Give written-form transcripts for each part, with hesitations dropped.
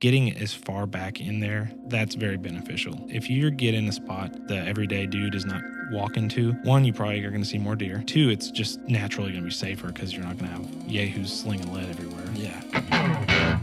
getting as far back in there, that's very beneficial. If you get in a spot the everyday dude is not walking to, one, you probably are going to see more deer. Two, it's just naturally going to be safer because you're not going to have yahoos slinging lead everywhere. Yeah.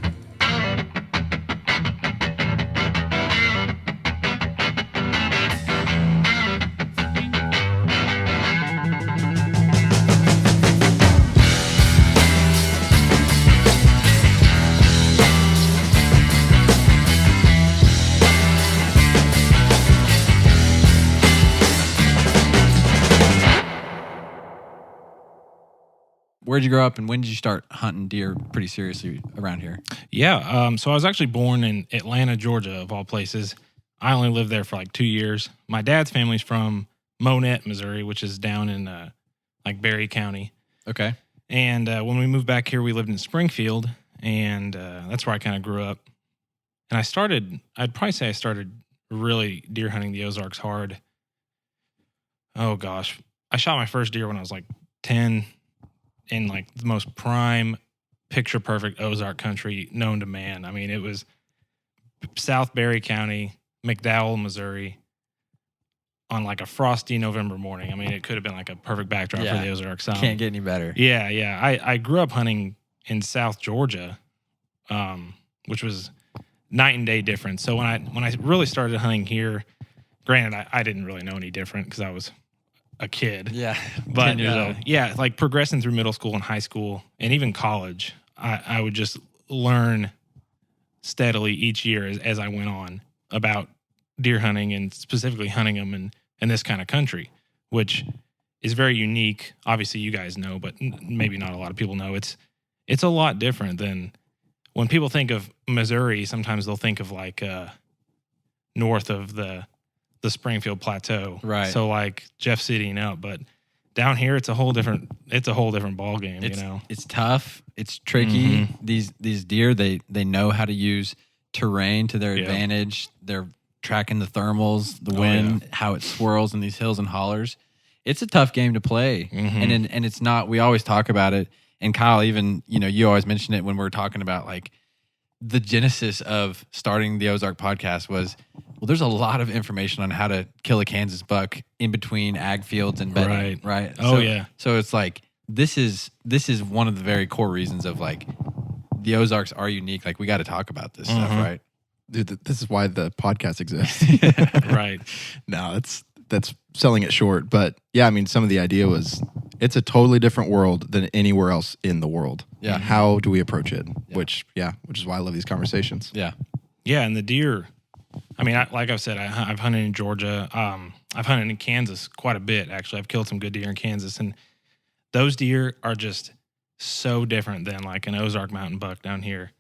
Where'd you grow up, and when did you start hunting deer pretty seriously around here? Yeah, so I was actually born in Atlanta, Georgia, of all places. I only lived there for like 2 years. My dad's family's from Monette, Missouri, which is down in like Berry County. Okay. And when we moved back here, we lived in Springfield, and that's where I kind of grew up. And I'd probably say I started really deer hunting the Ozarks hard. Oh gosh, I shot my first deer when I was like 10. In like the most prime, picture perfect Ozark country known to man. I mean, it was South Berry County, McDowell, Missouri, on like a frosty November morning. I mean, it could have been like a perfect backdrop for the Ozarks. Can't get any better. Yeah. I grew up hunting in South Georgia, which was night and day difference. So when I really started hunting here, granted, I didn't really know any different because I was a kid. Yeah. But 10 years old. yeah, like progressing through middle school and high school and even college, I would just learn steadily each year as I went on about deer hunting and specifically hunting them in this kind of country, which is very unique. Obviously, you guys know, but maybe not a lot of people know. It's a lot different than when people think of Missouri. Sometimes they'll think of like north of the Springfield Plateau, right? So like Jeff City and out, but down here it's a whole different ball game. It's tough. It's tricky. Mm-hmm. These deer, they know how to use terrain to their advantage. They're tracking the thermals, the wind, how it swirls in these hills and hollers. It's a tough game to play, and it's not. We always talk about it, and Kyle, even you always mention it when we're talking about like the genesis of starting the Ozark podcast was, well, there's a lot of information on how to kill a Kansas buck in between ag fields and bedding, right? Oh, yeah. So it's like, this is one of the very core reasons of like the Ozarks are unique. Like we got to talk about this stuff, right? Dude, this is why the podcast exists. Right. No, that's selling it short. But yeah, I mean, some of the idea was it's a totally different world than anywhere else in the world. Yeah. How do we approach it? Yeah. Which is why I love these conversations. Yeah. Yeah, and the deer, I mean, like I've said, I've hunted in Georgia. I've hunted in Kansas quite a bit, actually. I've killed some good deer in Kansas, and those deer are just so different than like an Ozark mountain buck down here.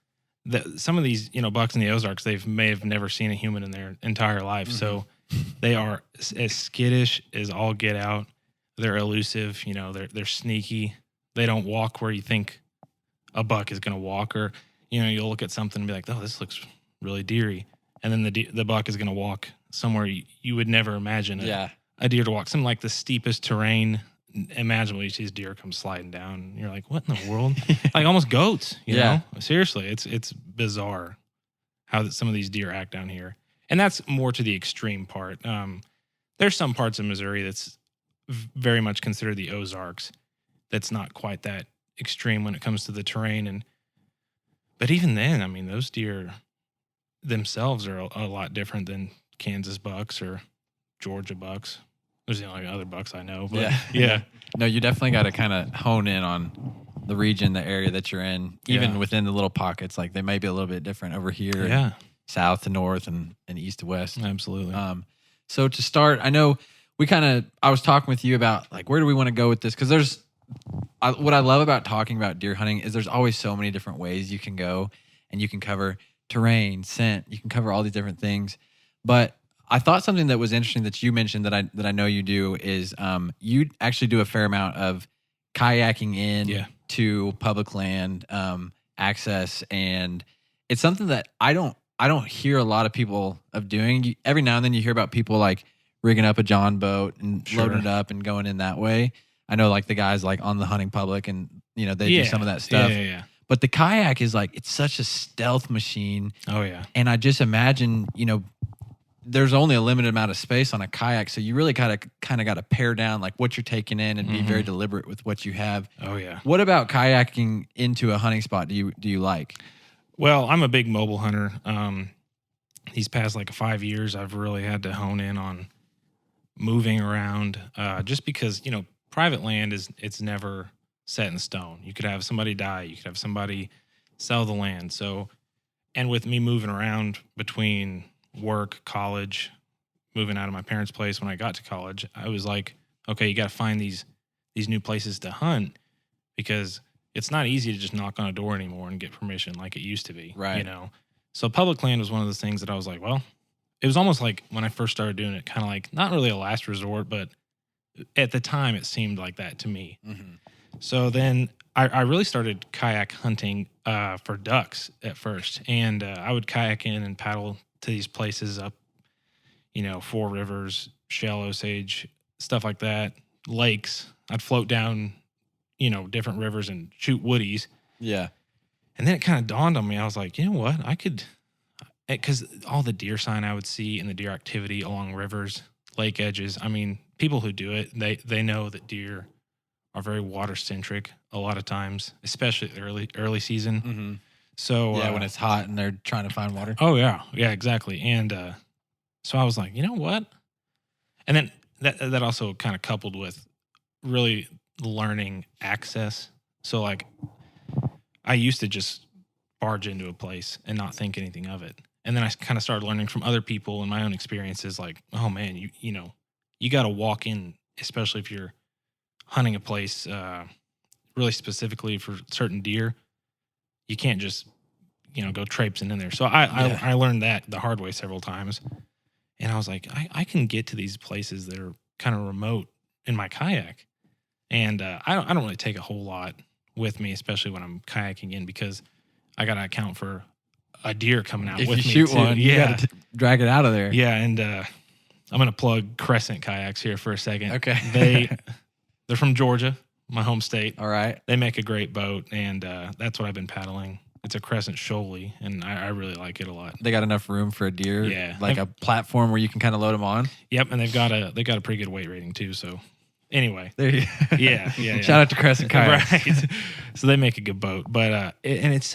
Some of these, bucks in the Ozarks, may have never seen a human in their entire life, so they are as skittish as all get out. They're elusive, they're sneaky. They don't walk where you think a buck is going to walk, or you'll look at something and be like, oh, this looks really deery, and then the buck is going to walk somewhere you would never imagine a deer to walk. Some like the steepest terrain imaginable. You see this deer come sliding down, and you're like, what in the world? Like almost goats, you know? Seriously, it's bizarre how some of these deer act down here, and that's more to the extreme part. There's some parts of Missouri that's very much considered the Ozarks. That's not quite that extreme when it comes to the terrain, but even then, I mean, those deer themselves are a lot different than Kansas bucks or Georgia bucks. Those are the only other bucks I know. But yeah. No, you definitely got to kind of hone in on the region, the area that you're in, even within the little pockets. Like they may be a little bit different over here. Yeah. South to north and east to west. Absolutely. So to start, I know I was talking with you about like, where do we want to go with this? Because what I love about talking about deer hunting is there's always so many different ways you can go, and you can cover terrain, scent, you can cover all these different things. But I thought something that was interesting that you mentioned that I know you do is you actually do a fair amount of kayaking in to public land access, and it's something that I don't hear a lot of people of doing. Every now and then you hear about people like rigging up a John boat and loading it up and going in that way. I know like the guys like on the Hunting Public and they do some of that stuff. Yeah. But the kayak is like, it's such a stealth machine. Oh yeah. And I just imagine, there's only a limited amount of space on a kayak. So you really kind of got to pare down like what you're taking in and be very deliberate with what you have. Oh yeah. What about kayaking into a hunting spot do you like? Well, I'm a big mobile hunter. These past like 5 years, I've really had to hone in on moving around, just because private land it's never set in stone. You could have somebody die, you could have somebody sell the land. So, and with me moving around between work, college, moving out of my parents' place when I got to college, I was like, okay, you got to find these new places to hunt, because it's not easy to just knock on a door anymore and get permission like it used to be. Right. So public land was one of those things that I was like, well, it was almost like when I first started doing it, kind of like not really a last resort, but at the time it seemed like that to me. Mm-hmm. So then I really started kayak hunting for ducks at first. And I would kayak in and paddle to these places up, Four Rivers, Shell Osage, stuff like that, lakes. I'd float down, different rivers and shoot woodies. Yeah. And then it kind of dawned on me. I was like, you know what? I could, because all the deer sign I would see and the deer activity along rivers, lake edges. I mean, people who do it, they know that deer are very water centric a lot of times, especially early season. Mm-hmm. So when it's hot and they're trying to find water. Oh yeah, exactly. And so I was like, you know what? And then that also kind of coupled with really learning access. So like, I used to just barge into a place and not think anything of it. And then I kind of started learning from other people and my own experiences, like, oh man, you got to walk in, especially if you're hunting a place really specifically for certain deer. You can't just, go traipsing in there. So I learned that the hard way several times. And I was like, I can get to these places that are kind of remote in my kayak. And I don't really take a whole lot with me, especially when I'm kayaking in, because I got to account for a deer coming out if with you me shoot too. one, you got to drag it out of there. Yeah, and I'm going to plug Crescent Kayaks here for a second. Okay. They're from Georgia, my home state. All right. They make a great boat, and that's what I've been paddling. It's a Crescent Shoaly, and I really like it a lot. They got enough room for a deer. Yeah. Like a platform where you can kind of load them on. Yep, and they've got a pretty good weight rating too. So anyway, there you go. Yeah. Shout out to Crescent Kayaks. Right. So they make a good boat, but and it's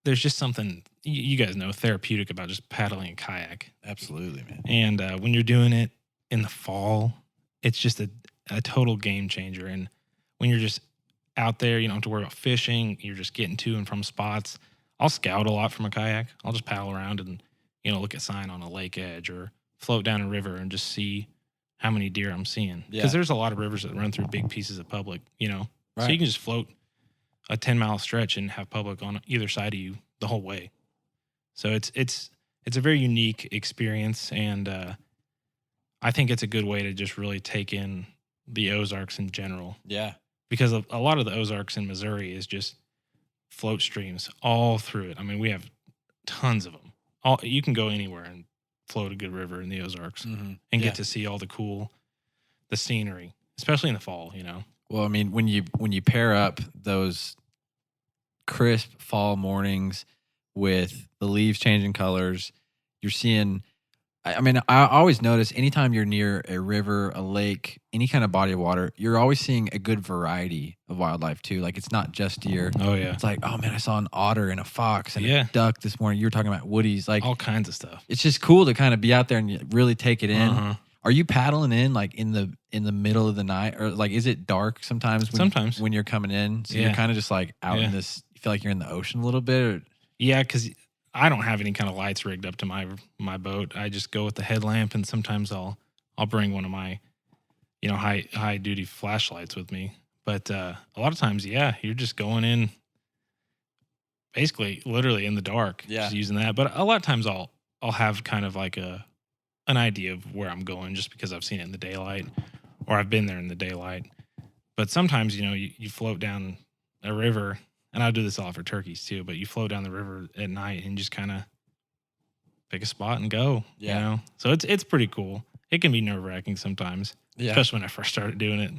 there's just something you guys know therapeutic about just paddling a kayak. Absolutely, man. And when you're doing it in the fall, it's just a total game changer. And when you're just out there, you don't have to worry about fishing. You're just getting to and from spots. I'll scout a lot from a kayak. I'll just paddle around and, look at sign on a lake edge or float down a river and just see how many deer I'm seeing. Because there's a lot of rivers that run through big pieces of public, Right. So you can just float a 10-mile stretch and have public on either side of you the whole way. So it's a very unique experience. And I think it's a good way to just really take in the Ozarks in general. Yeah. Because a lot of the Ozarks in Missouri is just float streams all through it. I mean, we have tons of them. You can go anywhere and float a good river in the Ozarks and get to see all the scenery, especially in the fall, Well, I mean, when you pair up those crisp fall mornings with the leaves changing colors, you're seeing. I mean, I always notice anytime you're near a river, a lake, any kind of body of water, you're always seeing a good variety of wildlife too. Like it's not just deer. Oh yeah. It's like, oh man, I saw an otter and a fox and a duck this morning. You were talking about woodies, like all kinds of stuff. It's just cool to kind of be out there and really take it in. Uh-huh. Are you paddling in like in the middle of the night, or like is it dark sometimes? When you're coming in, so you're kind of just like out in this. You feel like you're in the ocean a little bit. Or? Yeah, because I don't have any kind of lights rigged up to my boat. I just go with the headlamp, and sometimes I'll bring one of my, high duty flashlights with me. But a lot of times, you're just going in, basically, literally in the dark, just using that. But a lot of times, I'll have kind of like an idea of where I'm going, just because I've seen it in the daylight, or I've been there in the daylight. But sometimes, you float down a river. And I do this a lot for turkeys too, but you float down the river at night and just kind of pick a spot and go, So it's pretty cool. It can be nerve-wracking sometimes, especially when I first started doing it.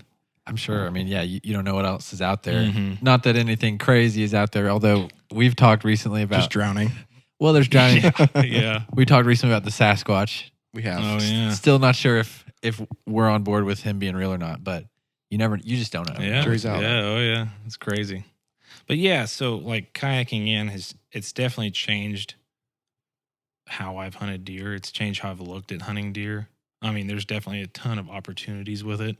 I'm sure. I mean, yeah, you don't know what else is out there. Mhm. Not that anything crazy is out there, although we've talked recently about. Just drowning. Well, there's drowning. Yeah. We talked recently about the Sasquatch. We have. Oh yeah. Still not sure if we're on board with him being real or not, but you just don't know. Yeah. Jury's out. Yeah. Oh yeah. It's crazy. But yeah, so like kayaking it's definitely changed how I've hunted deer. It's changed how I've looked at hunting deer. I mean, there's definitely a ton of opportunities with it.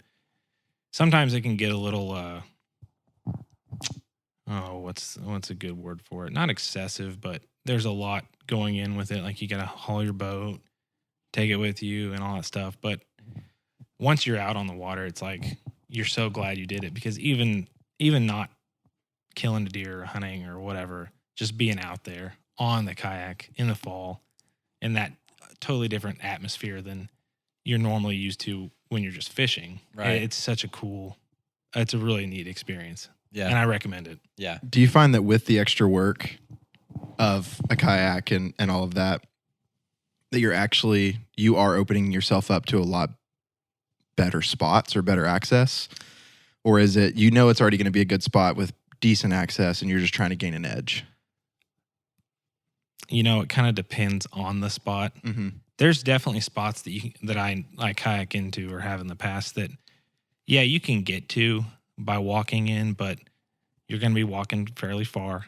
Sometimes it can get a little what's a good word for it? Not excessive, but there's a lot going in with it. Like you gotta haul your boat, take it with you and all that stuff. But once you're out on the water, it's like you're so glad you did it, because even not killing a deer or hunting or whatever, just being out there on the kayak in the fall in that totally different atmosphere than you're normally used to when you're just fishing. Right. It's a really neat experience. Yeah. And I recommend it. Yeah. Do you find that with the extra work of a kayak and all of that, that you are opening yourself up to a lot better spots or better access? Or is it, it's already going to be a good spot with decent access and you're just trying to gain an edge? It kind of depends on the spot. Mm-hmm. There's definitely spots that I kayak into or have in the past that, yeah, you can get to by walking in, but you're going to be walking fairly far,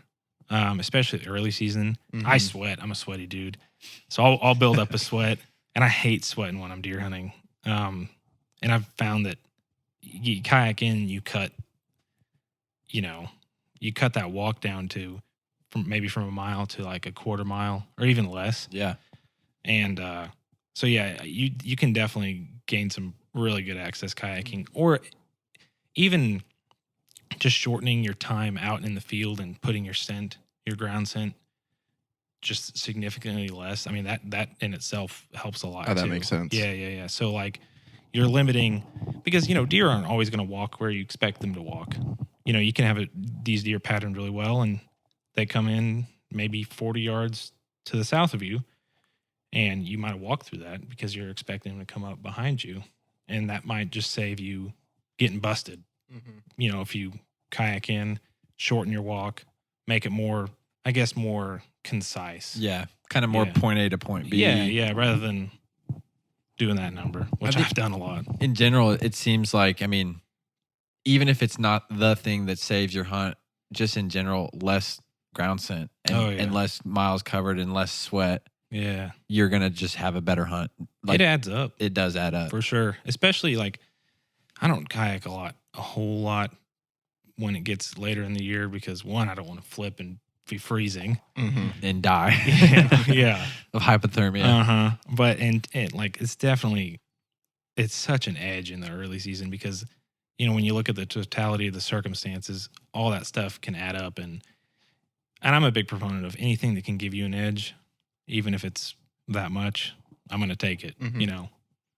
especially early season. Mm-hmm. I sweat. I'm a sweaty dude. So I'll build up a sweat, and I hate sweating when I'm deer hunting. And I've found that you kayak in, you cut that walk down to from a mile to like a quarter mile or even less. Yeah. And so yeah, you can definitely gain some really good access kayaking, or even just shortening your time out in the field and putting your ground scent just significantly less. I mean, that in itself helps a lot. Oh, that too. makes sense. Yeah. So like you're limiting, because deer aren't always going to walk where you expect them to walk. You can have these deer patterned really well, and they come in maybe 40 yards to the south of you, and you might walk through that because you're expecting them to come up behind you, and that might just save you getting busted. Mm-hmm. If you kayak in, shorten your walk, make it more concise. Yeah. Kind of more Yeah. point A to point B. Yeah, rather than doing that number, which I've done a lot. In general, it seems like, I mean, even if it's not the thing that saves your hunt, just in general, less ground scent and less miles covered and less sweat, Yeah. you're going to just have a better hunt. It adds up. It does add up. For sure. Especially like, I don't kayak a whole lot when it gets later in the year, because one, I don't want to flip and be freezing. Mm-hmm. And die. Yeah. Of hypothermia. Uh-huh. But it's such an edge in the early season, because when you look at the totality of the circumstances, all that stuff can add up, and I'm a big proponent of anything that can give you an edge, even if it's that much. I'm going to take it. Mm-hmm.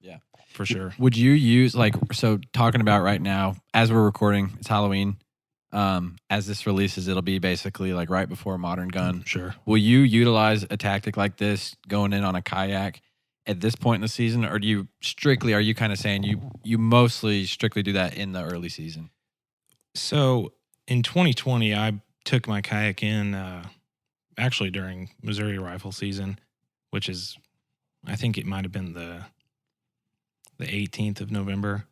Yeah. For sure. Would you use, so talking about right now, as we're recording, it's Halloween. As this releases, it'll be basically like right before Modern Gun. Sure. Will you utilize a tactic like this going in on a kayak at this point in the season, or are you kind of saying you mostly strictly do that in the early season? So in 2020, I took my kayak in actually during Missouri rifle season, which is, I think it might have been the 18th of November.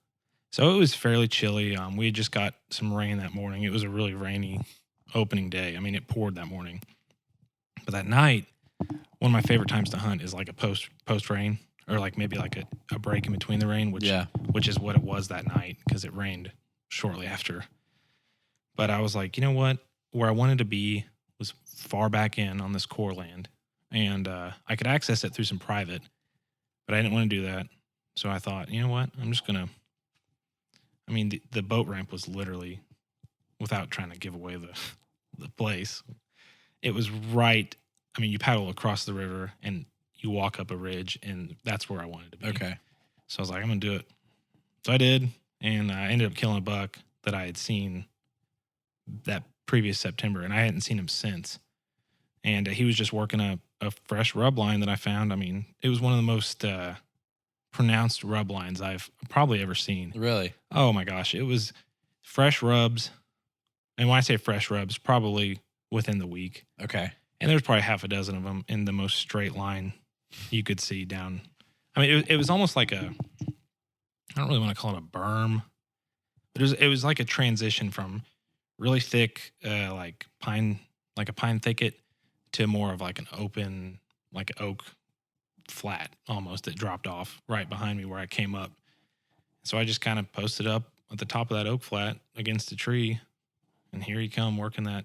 So it was fairly chilly. We had just got some rain that morning. It was a really rainy opening day. I mean, it poured that morning. But that night, one of my favorite times to hunt is like a post rain, or like maybe like a break in between the rain, which is what it was that night, because it rained shortly after. But I was like, you know what? Where I wanted to be was far back in on this core land, and I could access it through some private, but I didn't want to do that. So I thought, you know what? I'm just going to, the boat ramp was literally, without trying to give away the place, it was right. You paddle across the river and you walk up a ridge, and that's where I wanted to be. Okay. So I was like, I'm going to do it. So I did, and I ended up killing a buck that I had seen that previous September, and I hadn't seen him since. And he was just working a fresh rub line that I found. It was one of the most pronounced rub lines I've probably ever seen. Really? Oh my gosh, it was fresh rubs. And when I say fresh rubs, probably within the week. Okay. And there's probably half a dozen of them in the most straight line you could see down. I mean, it was almost like I don't really want to call it a berm, but it was like a transition from really thick, like a pine thicket to more of like an open, like oak flat almost that dropped off right behind me where I came up. So I just kind of posted up at the top of that oak flat against a tree, and here he come working that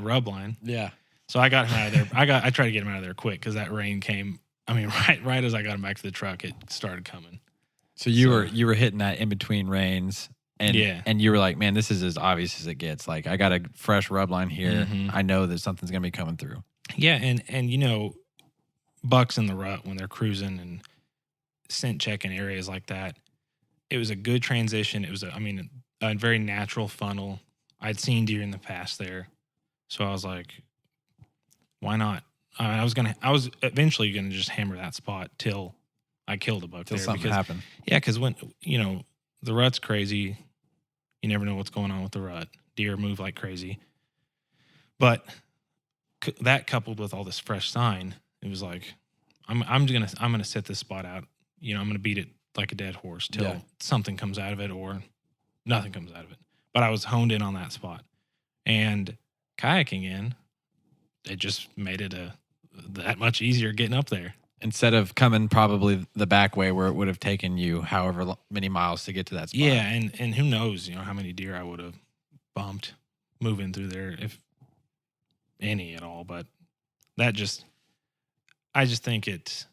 rub line. Yeah. So I got him out of there. I tried to get him out of there quick because that rain came. I mean, right as I got him back to the truck, it started coming. So you were hitting that in between rains, and you were like, man, this is as obvious as it gets. Like, I got a fresh rub line here. Mhm. I know that something's gonna be coming through. Yeah, and you know, bucks in the rut when they're cruising and scent checking areas like that. It was a good transition. It was a very natural funnel. I'd seen deer in the past there, so I was like, why not? I was eventually gonna just hammer that spot till I killed a buck Till there. something happened. Yeah, because when the rut's crazy, you never know what's going on with the rut. Deer move like crazy, but that coupled with all this fresh sign, it was like, I'm gonna set this spot out. I'm gonna beat it like a dead horse till something comes out of it or nothing comes out of it. But I was honed in on that spot, and kayaking in, it just made it that much easier getting up there. Instead of coming probably the back way where it would have taken you however many miles to get to that spot. Yeah, and who knows, how many deer I would have bumped moving through there, if any at all. But I just think it's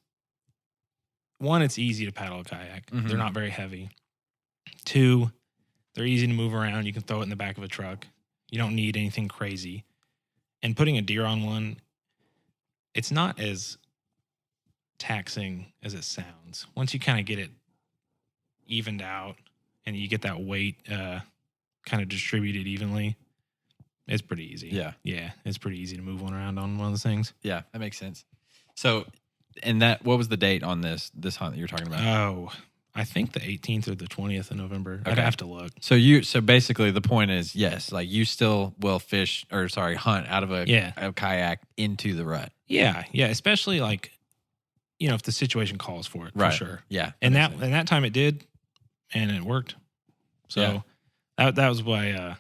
easy to paddle a kayak. Mhm. They're not very heavy. 2, they're easy to move around. You can throw it in the back of a truck. You don't need anything crazy. And putting a deer on one, it's not as taxing as it sounds. Once you kind of get it evened out and you get that weight kind of distributed evenly, it's pretty easy. Yeah, it's pretty easy to move one around on one of those things. Yeah, that makes sense. So, what was the date on this hunt that you're talking about? Oh, I think the 18th or the 20th of November. I'd Okay. have to look. So basically the point is, yes, like you still will hunt out of a kayak into the rut. Yeah, especially like, if the situation calls for it, Right. for sure. Yeah. And makes sense. that time it did, and it worked. So that was why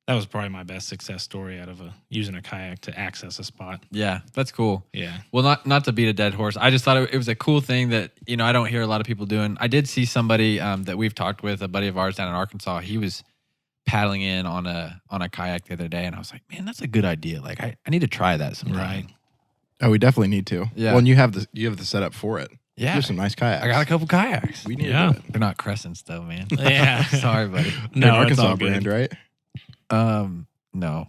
that was probably my best success story out of using a kayak to access a spot. Yeah, that's cool. Yeah. Well, not to beat a dead horse. I just thought it was a cool thing that, I don't hear a lot of people doing. I did see somebody that we've talked with, a buddy of ours down in Arkansas. He was paddling in on a kayak the other day, and I was like, man, that's a good idea. Like, I need to try that sometime. Right. Oh, we definitely need to. Yeah. Well, and you have the setup for it. Yeah. There's some nice kayaks. I got a couple kayaks. We need Yeah. to do it. They're not Crescents though, man. Yeah. Sorry, buddy. They're No, it's Arkansas all good. brand, right? No,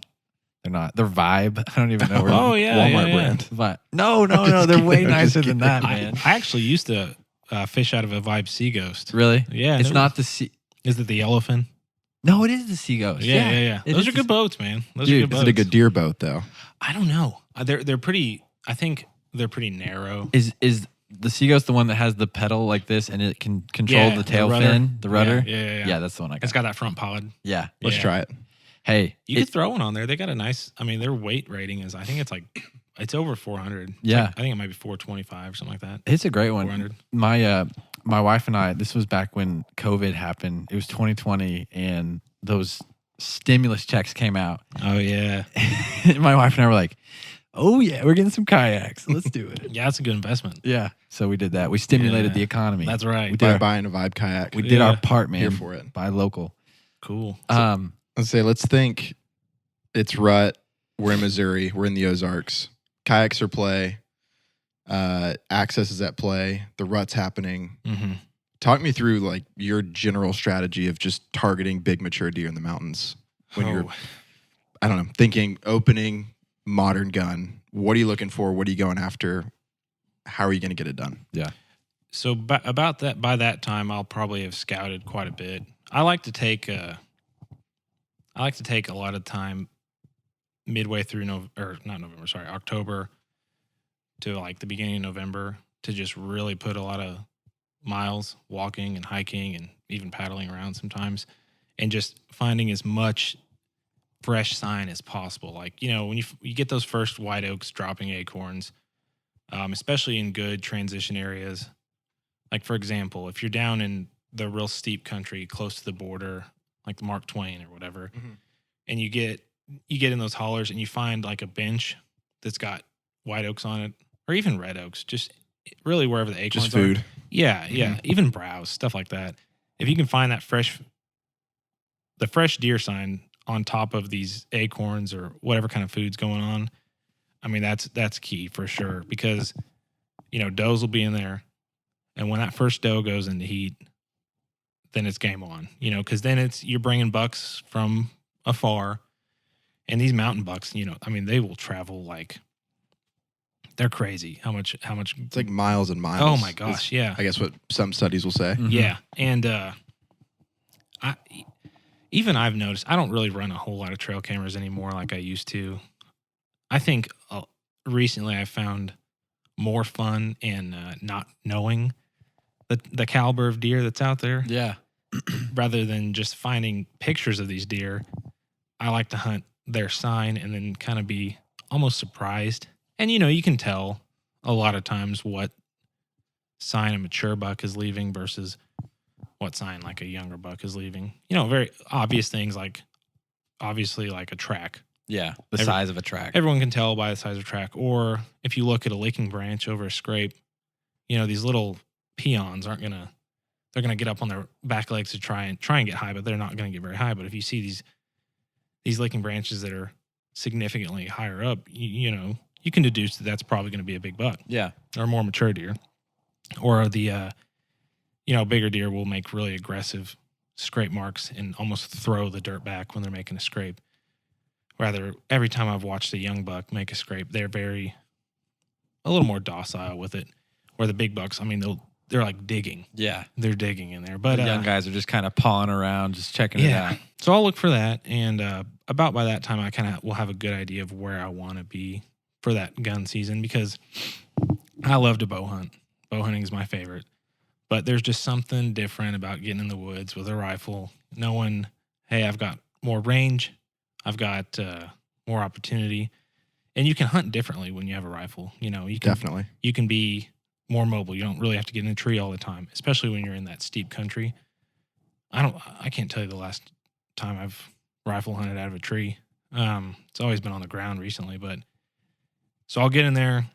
they're not. They're Vibe. I don't even know where. Oh, yeah. Walmart yeah. brand. Vibe. No. just They're kidding, way I'm just nicer than that, I man. actually used to fish out of a Vibe Sea Ghost. Really? Yeah. It's not the sea. Is it the Yellowfin? No, it is the Sea Ghost. Yeah. It Those is are good boats, man. Those Dude, are good Is boats. it a good deer boat though? I don't know. They're pretty. I think they're pretty narrow. Is the Sea Ghost the one that has the pedal like this and it can control Yeah, the tail rudder. fin, the rudder? Yeah. Yeah, that's the one I got. It's got that front pod. Yeah. Let's Yeah. try it. Hey, You could throw one on there. They got a nice. I mean, their weight rating is. I think it's over 400. It's Yeah. I think it might be 425 or something like that. it's a great one. 400. My wife and I, this was back when COVID happened. It was 2020 and those stimulus checks came out. Oh yeah. My wife and I were like, oh yeah, we're getting some kayaks. Let's do it. Yeah, that's a good investment. Yeah. So we did that. We stimulated Yeah. the economy. That's right. We did Buying a Vibe kayak. We did Yeah. our part, man. Here for it. Buy local. Cool. Let's think it's rut. We're in Missouri. We're in the Ozarks. Kayaks are play. Access is at play. The rut's happening. Mm-hmm. Talk me through like your general strategy of just targeting big mature deer in the mountains when you're, I don't know, thinking opening modern gun. What are you looking for? What are you going after? How are you going to get it done? Yeah. So about that, by that time, I'll probably have scouted quite a bit. I like to take a lot of time midway through October to like the beginning of November to just really put a lot of miles walking and hiking and even paddling around sometimes, and just finding as much fresh sign as possible. Like, when you get those first white oaks dropping acorns, especially in good transition areas. Like, for example, if you're down in the real steep country close to the border, like Mark Twain or whatever, and you get in those hollers and you find like a bench that's got white oaks on it, or even red oaks, just really wherever the acorns Just food. are. Yeah, even browse, stuff like that. If you can find the fresh deer sign on top of these acorns or whatever kind of food's going on, I mean, that's key for sure, because does will be in there, and when that first doe goes into heat, then it's game on. Because then you're bringing bucks from afar, and these mountain bucks, I mean, they will travel like they're crazy. How much? It's like miles and miles. Oh my gosh, yeah. I guess what some studies will say. Yeah, and I've noticed I don't really run a whole lot of trail cameras anymore like I used to. I think recently I found more fun in not knowing the caliber of deer that's out there. Yeah. Rather than just finding pictures of these deer, I like to hunt their sign and then kind of be almost surprised. And you can tell a lot of times what sign a mature buck is leaving versus what sign like a younger buck is leaving. Very obvious things, like obviously like a track. Yeah, the size of a track. Everyone can tell by the size of a track. Or if you look at a licking branch over a scrape, these little peons they're gonna get up on their back legs to try and get high, but they're not gonna get very high. But if you see these licking branches that are significantly higher up, you can deduce that that's probably going to be a big buck. Yeah. Or more mature deer. Or the, bigger deer will make really aggressive scrape marks and almost throw the dirt back when they're making a scrape. Rather, every time I've watched a young buck make a scrape, they're a little more docile with it. Where the big bucks, I mean, they're like digging. Yeah. They're digging in there. But the young guys are just kind of pawing around, just checking it out. So I'll look for that. And about by that time, I kind of will have a good idea of where I want to be for that gun season, because I love to bow hunt. Bow hunting is my favorite. But there's just something different about getting in the woods with a rifle, knowing, hey, I've got more range, I've got more opportunity, and you can hunt differently when you have a rifle. Definitely. You can be more mobile. You don't really have to get in a tree all the time, especially when you're in that steep country. I can't tell you the last time I've rifle hunted out of a tree. It's always been on the ground recently, but so I'll get in there.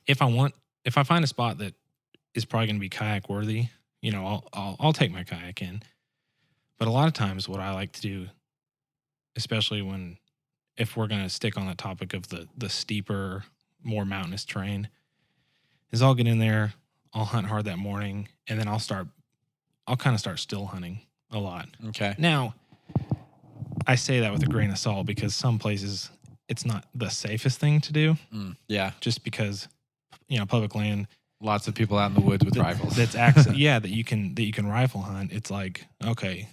If I find a spot that is probably going to be kayak worthy, I'll take my kayak in. But a lot of times what I like to do, especially if we're going to stick on the topic of the steeper, more mountainous terrain, is I'll get in there, I'll hunt hard that morning, and then I'll kind of start still hunting a lot. Okay. Now, I say that with a grain of salt, because some places it's not the safest thing to do. Yeah. Just because, public land. Lots of people out in the woods with rifles. That's access. Yeah, that you can rifle hunt. It's like, okay,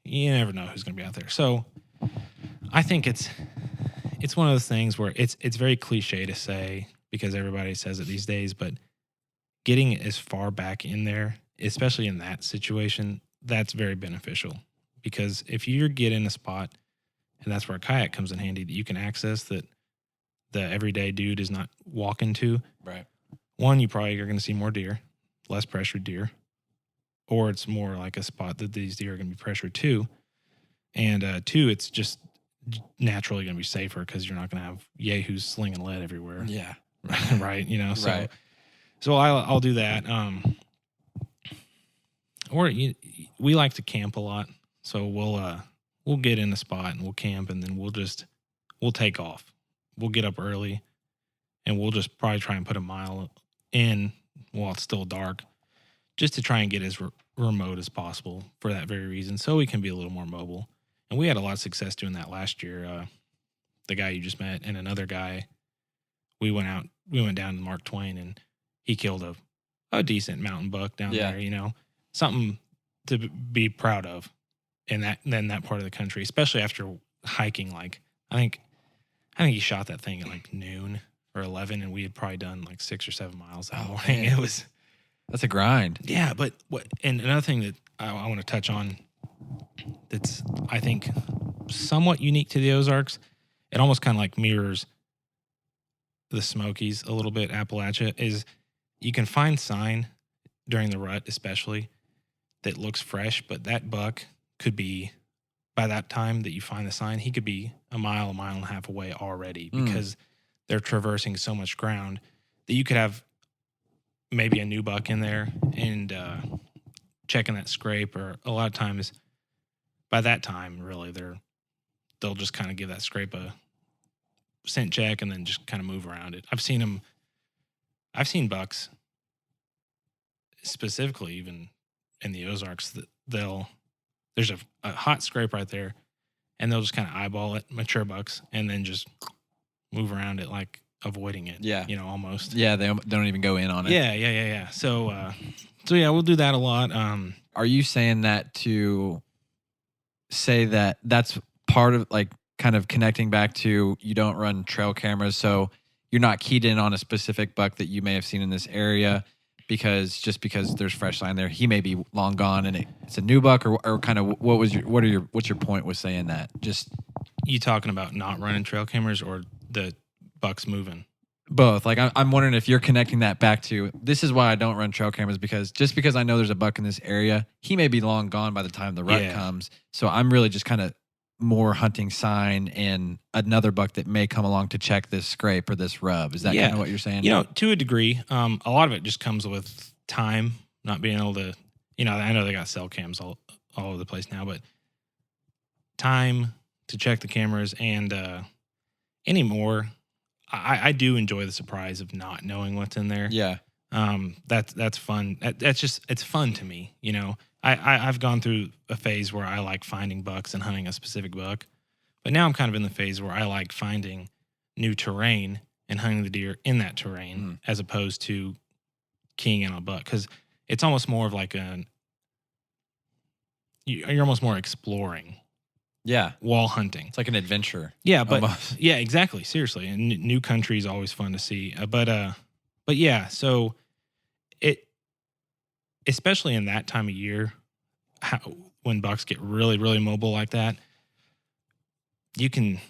you never know who's going to be out there. So I think it's one of those things where it's very cliche to say, because everybody says it these days, but getting as far back in there, especially in that situation, that's very beneficial. Because if you get in a spot, and that's where a kayak comes in handy, that you can access that the everyday dude is not walking to. Right. One, you probably are going to see more deer, less pressured deer, or it's more like a spot that these deer are going to be pressured to. And two, it's just naturally going to be safer because you're not going to have yahoos slinging lead everywhere. Yeah. Right. So, right. So I'll do that. Or we like to camp a lot, so we'll get in a spot and we'll camp, and then we'll take off. We'll get up early, and we'll just probably try and put a mile in while it's still dark, just to try and get as remote as possible for that very reason, so we can be a little more mobile. And we had a lot of success doing that last year. The guy you just met and another guy, we went down to Mark Twain, and he killed a decent mountain buck down there. Something to be proud of in that part of the country, especially after hiking. Like I think he shot that thing at like noon or 11, and we had probably done like 6 or 7 miles that morning. Man. That's a grind. Yeah, but and another thing that I want to touch on that's, I think, somewhat unique to the Ozarks, it almost kind of like mirrors the Smokies a little bit, Appalachia, is you can find sign during the rut especially that looks fresh, but that buck could be, by that time that you find the sign, he could be a mile and a half away already because they're traversing so much ground that you could have maybe a new buck in there and checking that scrape, or a lot of times by that time, really, they'll just kind of give that scrape a scent check and then just kind of move around it. I've seen bucks specifically even in the Ozarks that there's a hot scrape right there and they'll just kind of eyeball it, mature bucks, and then just move around it, like avoiding it. Yeah. Almost. Yeah, they don't even go in on it. Yeah. So yeah, we'll do that a lot. Are you saying that to say that that's part of, like, kind of connecting back to, you don't run trail cameras, so you're not keyed in on a specific buck that you may have seen in this area because there's fresh sign there, he may be long gone and it's a new buck, or kind of what's your point with saying that? Just, you talking about not running trail cameras or the bucks moving? both. Like, I'm wondering if you're connecting that back to, this is why I don't run trail cameras, because I know there's a buck in this area, he may be long gone by the time the rut comes. So I'm really just kind of more hunting sign and another buck that may come along to check this scrape or this rub. Is that kind of what you're saying? To a degree. A lot of it just comes with time, not being able to, I know they got cell cams all over the place now, but time to check the cameras and anymore. I do enjoy the surprise of not knowing what's in there. Yeah. That's fun. It's fun to me. I've gone through a phase where I like finding bucks and hunting a specific buck, but now I'm kind of in the phase where I like finding new terrain and hunting the deer in that terrain as opposed to keying in on a buck, because it's almost more of like you're almost more exploring. Yeah. While hunting. It's like an adventure. Yeah, but almost. Yeah, exactly. Seriously. And new country is always fun to see. But yeah, so especially in that time of year, when bucks get really, really mobile like that, you can,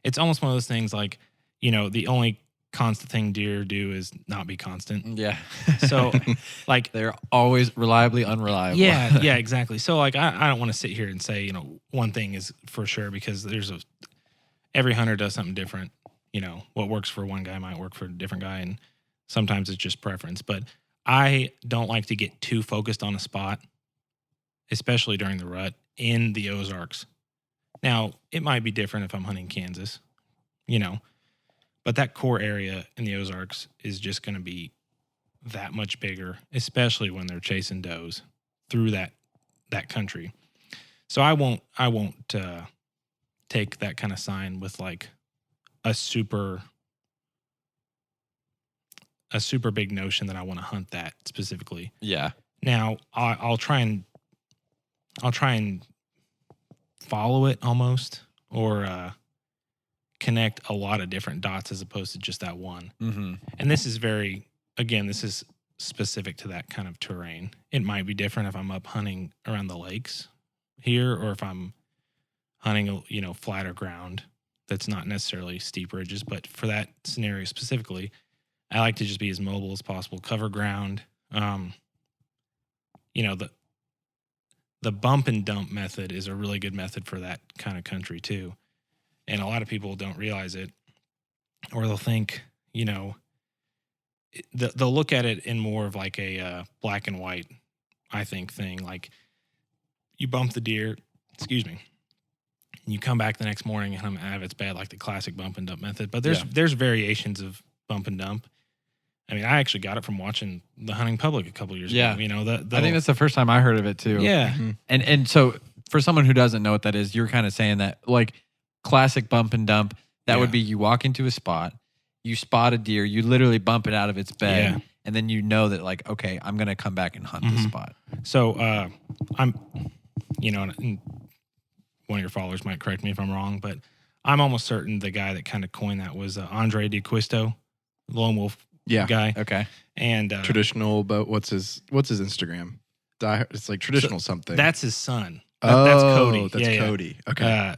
it's almost one of those things like, the only constant thing deer do is not be constant. Yeah. So like, they're always reliably unreliable. Yeah, exactly. So like, I don't want to sit here and say, one thing is for sure, because every hunter does something different. What works for one guy might work for a different guy. And sometimes it's just preference, but I don't like to get too focused on a spot, especially during the rut in the Ozarks. Now, it might be different if I'm hunting Kansas, but that core area in the Ozarks is just going to be that much bigger, especially when they're chasing does through that country. So I won't take that kind of sign with like a super big notion that I want to hunt that specifically. Yeah. Now I'll try and follow it almost, or connect a lot of different dots as opposed to just that one. Mm-hmm. And this is specific to that kind of terrain. It might be different if I'm up hunting around the lakes here, or if I'm hunting, flatter ground that's not necessarily steep ridges. But for that scenario specifically, I like to just be as mobile as possible, cover ground. The bump and dump method is a really good method for that kind of country too. And a lot of people don't realize it, or they'll think, they'll look at it in more of like a black and white, I think, thing. Like, you bump the deer, and you come back the next morning and it's bad, like the classic bump and dump method. But there's variations of bump and dump. I mean, I actually got it from watching The Hunting Public a couple years ago. I think that's the first time I heard of it too. Yeah. Mm-hmm. And so for someone who doesn't know what that is, you're kind of saying that, like, classic bump and dump, that would be, you walk into a spot, you spot a deer, you literally bump it out of its bed, and then that, like, okay, I'm going to come back and hunt this spot. So I'm, and one of your followers might correct me if I'm wrong, but I'm almost certain the guy that kind of coined that was Andre DeQuisto, Lone Wolf Yeah. guy. Okay. And Traditional, but what's his Instagram? It's like traditional something. that's his son. Oh, That's Cody. That's Yeah, Cody. Okay.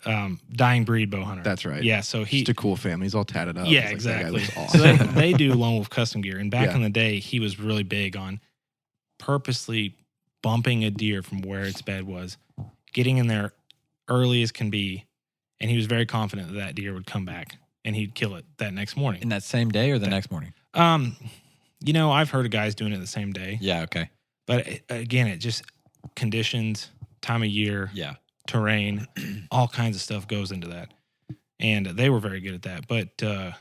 Dying breed bow hunter. That's right. Yeah, so Just a cool family. He's all tatted up. Yeah, It's like, exactly. That guy looks So awesome. they do lone wolf custom gear, and back Yeah. in the day, he was really big on purposely bumping a deer from where its bed was, getting in there early as can be, and he was very confident that deer would come back and he'd kill it that next morning. In that same day or the next morning? I've heard of guys doing it the same day, Yeah. Okay. but again, it just conditions, time of year, Yeah. terrain, all kinds of stuff goes into that. And they were very good at that. But the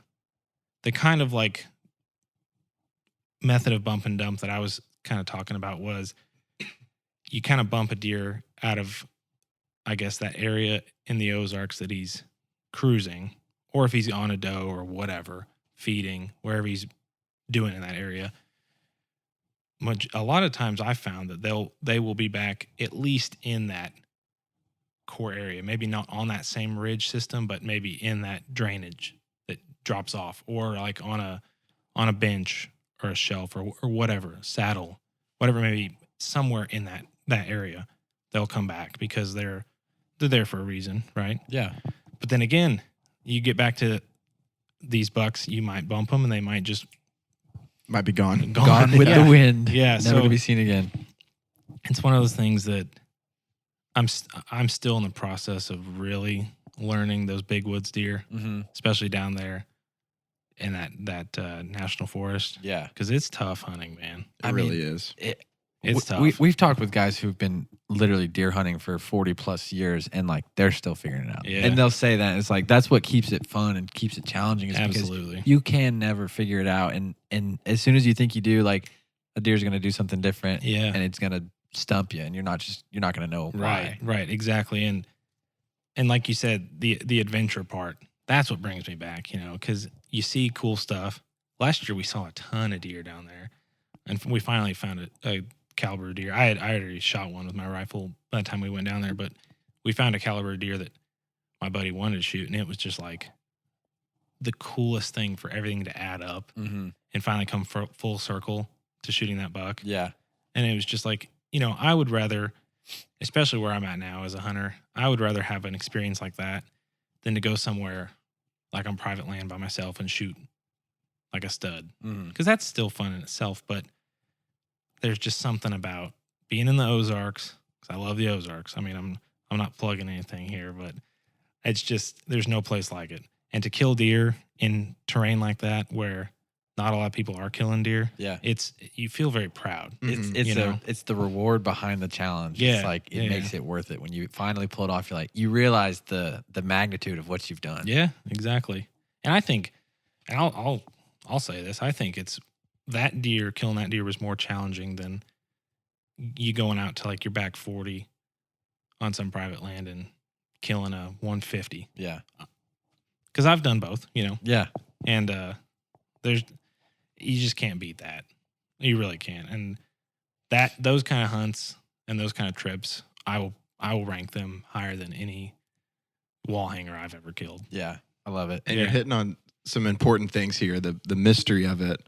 kind of like method of bump and dump that I was kind of talking about was you kind of bump a deer out of, I guess, that area in the Ozarks that he's cruising, or if he's on a doe or whatever, feeding, wherever he's doing in that area. A lot of times I found that they will be back at least in that core area, maybe not on that same ridge system, but maybe in that drainage that drops off, or like on a bench or a shelf or whatever, saddle, whatever, maybe somewhere in that area, they'll come back because they're there for a reason, right? Yeah. But then again, you get back to these bucks, you might bump them and they might just Might be gone. Gone with Yeah. the wind. Yeah, Never so to be seen again. it's one of those things that I'm still in the process of really learning those big woods deer, Mm-hmm. especially down there in that national forest, Yeah. because it's tough hunting, man. It really is. It's tough. We've talked with guys who've been literally deer hunting for 40 plus years and like they're still figuring it out. Yeah. And they'll say that it's like that's what keeps it fun and keeps it challenging is Absolutely. because you can never figure it out. And as soon as you think you do, like a deer's gonna do something different Yeah. and it's gonna stump you and you're not gonna know why. Right, exactly. And like you said, the adventure part, that's what brings me back, because you see cool stuff. Last year we saw a ton of deer down there, and we finally found a caliber deer. I already shot one with my rifle by the time we went down there, but we found a caliber deer that my buddy wanted to shoot, and it was just like the coolest thing for everything to add up Mm-hmm. and finally come full circle to shooting that buck. Yeah. And it was just like, I would rather, especially where I'm at now as a hunter, I would rather have an experience like that than to go somewhere like on private land by myself and shoot like a stud. Mm-hmm. Because that's still fun in itself, but there's just something about being in the Ozarks, because I love the Ozarks. I mean, I'm not plugging anything here, but it's just, there's no place like it. And to kill deer in terrain like that where not a lot of people are killing deer, Yeah. you feel very proud. It's the reward behind the challenge. Yeah, It's like it yeah. makes it worth it when you finally pull it off. You're like you realize the magnitude of what you've done. Yeah, exactly. And I think, and I'll say this, I think it's killing that deer was more challenging than you going out to like your back 40 on some private land and killing a 150. Yeah. Because I've done both, Yeah. and you just can't beat that. You really can't. And those kind of hunts and those kind of trips, I will rank them higher than any wall hanger I've ever killed. Yeah. I love it. And you're hitting on some important things here. The mystery of it,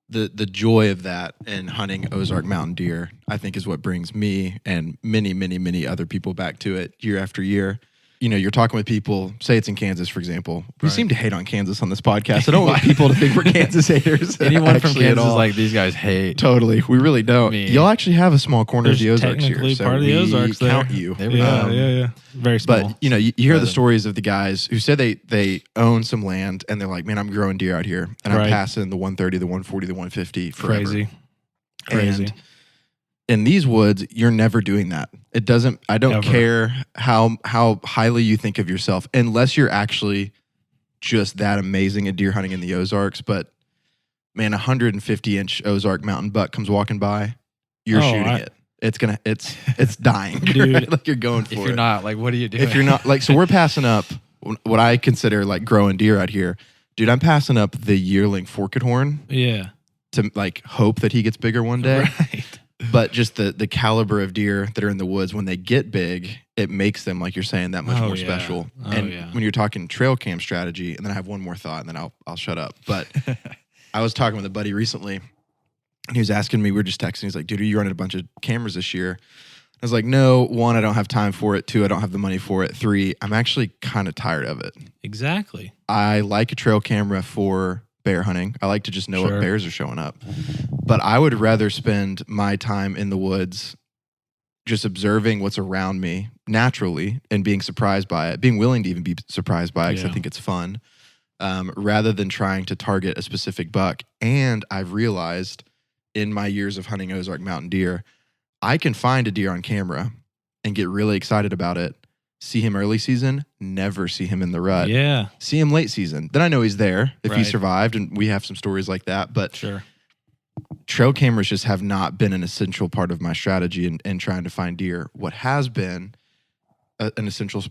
the joy of that in hunting Ozark mountain deer, I think is what brings me and many, many, many other people back to it year after year. You're talking with people, say it's in Kansas, for example. We Right. seem to hate on Kansas on this podcast. I don't want people to think we're Kansas haters. Anyone from actually, at Kansas is all. like these guys hate. Totally. We really don't. Me. You'll actually have a small corner of the There's Ozarks here. technically So part of the we Ozarks there. count you. There we go. Yeah. Very small. But you hear the Rather- stories of the guys who say they own some land and they're like, man, I'm growing deer out here and I'm Right. passing the 130, the 140, the 150 forever. Crazy. And in these woods, you're never doing that. It doesn't. I don't Ever. care how highly you think of yourself, unless you're actually just that amazing at deer hunting in the Ozarks. But man, 150-inch Ozark mountain buck comes walking by, you're shooting it. It's dying, Dude. right? Like you're going for If it. you're not, like, what are you doing? If you're not like, so we're passing up what I consider like growing deer out here, dude. I'm passing up the yearling forked horn Yeah. to like hope that he gets bigger one day. Right. But just the caliber of deer that are in the woods, when they get big, it makes them, like you're saying, that much Oh, more yeah. special. Oh, and yeah. when you're talking trail cam strategy, and then I have one more thought, and then I'll shut up. But I was talking with a buddy recently, and he was asking me, we were just texting. He's like, dude, are you running a bunch of cameras this year? I was like, no, 1, I don't have time for it. 2, I don't have the money for it. 3, I'm actually kind of tired of it. Exactly. I like a trail camera for bear hunting. I like to just know Sure. what bears are showing up. But I would rather spend my time in the woods just observing what's around me naturally and being surprised by it, being willing to even be surprised by it because I think it's fun, rather than trying to target a specific buck. And I've realized in my years of hunting Ozark mountain deer, I can find a deer on camera and get really excited about it. See him early season, never see him in the rut. Yeah. See him late season. Then I know he's there if he Right. survived, and we have some stories like that. But Sure. trail cameras just have not been an essential part of my strategy in trying to find deer. What has been an essential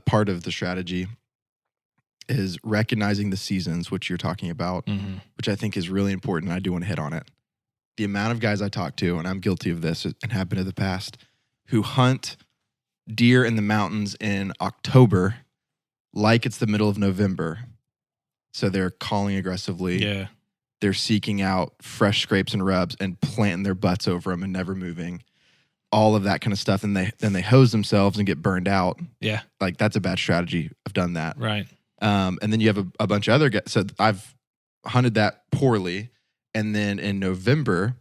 part of the strategy is recognizing the seasons, which you're talking about, Mm-hmm. which I think is really important. And I do want to hit on it. The amount of guys I talk to, and I'm guilty of this and have been in the past, who hunt deer in the mountains in October like it's the middle of November. So they're calling aggressively. Yeah. They're seeking out fresh scrapes and rubs and planting their butts over them and never moving. All of that kind of stuff. And then they hose themselves and get burned out. Yeah. Like, that's a bad strategy. I've done that. Right. And then you have a bunch of other guys. So I've hunted that poorly. And then in November,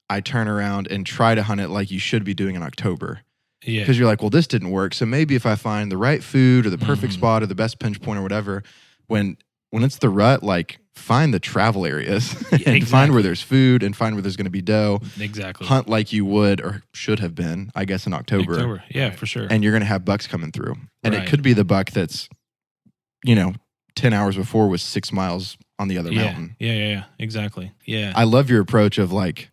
I turn around and try to hunt it like you should be doing in October. Yeah. Because you're like, well, this didn't work. So maybe if I find the right food or the perfect Mhm. spot or the best pinch point or whatever, when it's the rut, like, find the travel areas and find exactly. where there's food and find where there's going to be doe. Exactly. Hunt like you would or should have been, I guess, in October. Yeah, for sure. And you're going to have bucks coming through. And Right. it could be the buck that's, 10 hours before was 6 miles on the other mountain. Yeah. Exactly. Yeah. I love your approach of, like,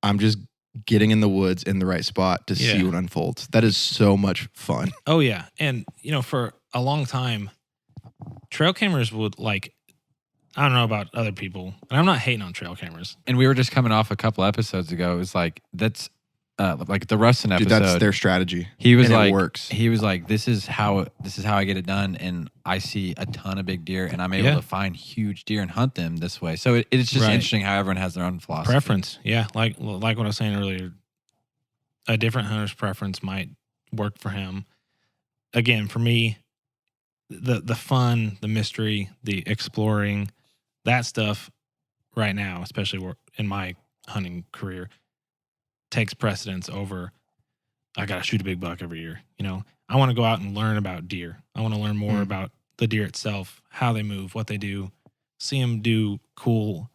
I'm just getting in the woods in the right spot to see Yeah. what unfolds. That is so much fun. Oh yeah. And for a long time, trail cameras would, like, I don't know about other people, and I'm not hating on trail cameras. And we were just coming off a couple episodes ago. It was like, that's like the Rustin episode. Dude, that's their strategy. He was and like, it works. He was like, this is how I get it done, and I see a ton of big deer, and I'm able Yeah. to find huge deer and hunt them this way. So it's just Right. interesting how everyone has their own philosophy. Preference. Yeah. Like what I was saying earlier, a different hunter's preference might work for him. Again, for me, the fun, the mystery, the exploring, that stuff right now, especially in my hunting career, takes precedence over, I got to shoot a big buck every year. I want to go out and learn about deer. I want to learn more about the deer itself, how they move, what they do, see them do cool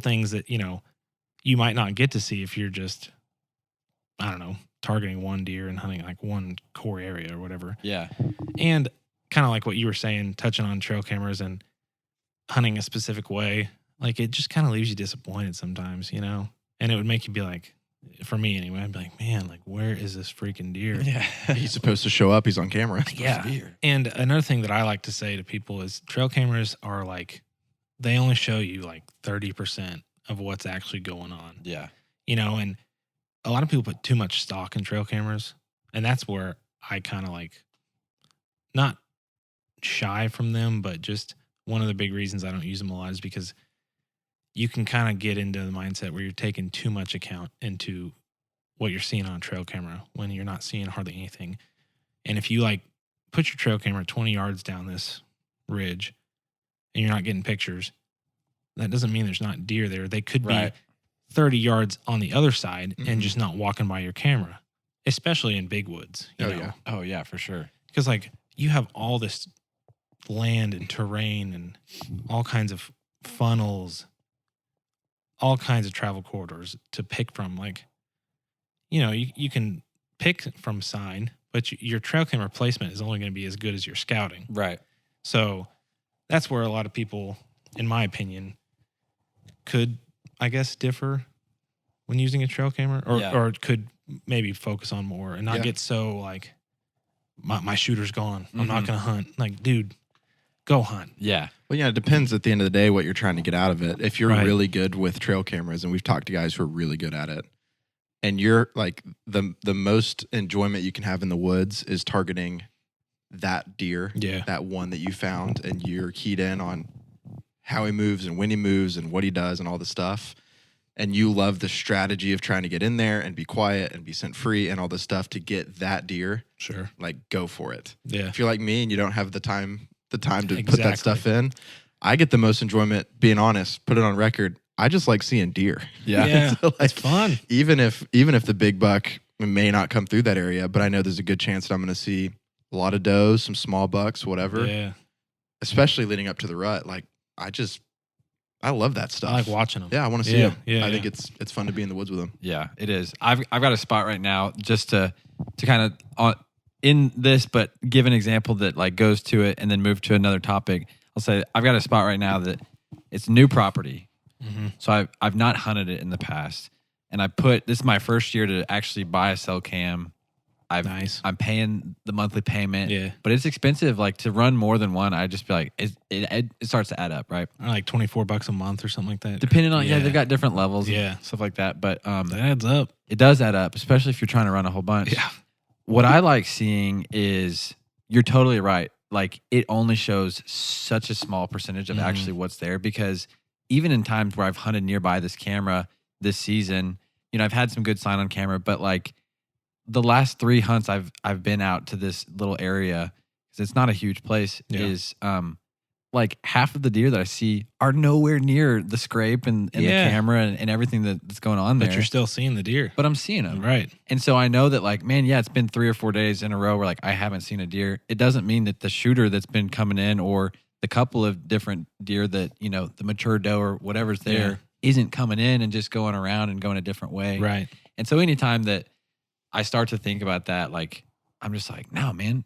things that, you might not get to see if you're just, I don't know, targeting one deer and hunting like one core area or whatever. Yeah. And kind of like what you were saying, touching on trail cameras and hunting a specific way, like, it just kind of leaves you disappointed sometimes, and it would make you be like, for me anyway, I'd be like, man, like, where is this freaking deer? Yeah. He's supposed to show up. He's on camera. Yeah. And another thing that I like to say to people is trail cameras are like, they only show you like 30% of what's actually going on. Yeah. And a lot of people put too much stock in trail cameras. And that's where I kind of, like, not shy from them, but just one of the big reasons I don't use them a lot is because you can kind of get into the mindset where you're taking too much account into what you're seeing on a trail camera when you're not seeing hardly anything. And if you, like, put your trail camera 20 yards down this ridge and you're not getting pictures, that doesn't mean there's not deer there. They could Right. be 30 yards on the other side Mhm. and just not walking by your camera, especially in big woods. You Oh, know? yeah. Oh yeah, for sure. Because, like, you have all this land and terrain and all kinds of funnels, all kinds of travel corridors to pick from. Like, you can pick from sign, but your trail camera placement is only going to be as good as your scouting. Right. So that's where a lot of people, in my opinion, could, I guess, differ when using a trail camera, or could maybe focus on more and not Yeah. get so, like, my shooter's gone. I'm not Mhm. going to hunt. Like, dude, go hunt. Yeah. Well, yeah, it depends at the end of the day what you're trying to get out of it. If you're Right. really good with trail cameras, and we've talked to guys who are really good at it, and you're like the most enjoyment you can have in the woods is targeting that deer, Yeah. that one that you found, and you're keyed in on how he moves and when he moves and what he does and all this stuff, and you love the strategy of trying to get in there and be quiet and be scent free and all this stuff to get that deer, Sure. like go for it. Yeah. If you're like me and you don't have the time to put Exactly. that stuff in, I get the most enjoyment, being honest, put it on record. I just like seeing deer. Yeah. So, like, It's fun. even if the big buck may not come through that area, but I know there's a good chance that I'm going to see a lot of does, some small bucks, whatever. Yeah. Especially leading up to the rut. Like, I love that stuff. I like watching them. Yeah, I want to see Yeah, them. yeah, I think yeah. it's fun to be in the woods with them. Yeah, it is. I've got a spot right now just to kind of in this, but give an example that like goes to it and then move to another topic. I'll say I've got a spot right now that it's new property. Mm-hmm. So I've not hunted it in the past, and this is my first year to actually buy a cell cam. Nice. I'm paying the monthly payment, Yeah. but it's expensive. Like to run more than one, I just feel like it starts to add up, right? Like $24 a month or something like that. Depending on they've got different levels, Yeah. and stuff like that. But That adds up. it does add up, especially if you're trying to run a whole bunch. Yeah. What I like seeing is you're totally right. Like it only shows such a small percentage of Mhm. actually what's there, because even in times where I've hunted nearby this camera this season, I've had some good sign on camera, but like the last 3 hunts I've been out to this little area, because it's not a huge place, Yeah. is like half of the deer that I see are nowhere near the scrape and the Yeah. camera and everything that's going on there. But you're still seeing the deer. But I'm seeing them. Right. And so I know that like, man, yeah, it's been 3 or 4 days in a row where like I haven't seen a deer. It doesn't mean that the shooter that's been coming in or the couple of different deer that, the mature doe or whatever's there isn't coming in and just going around and going a different way. Right. And so anytime that I start to think about that, like, I'm just like, no, man,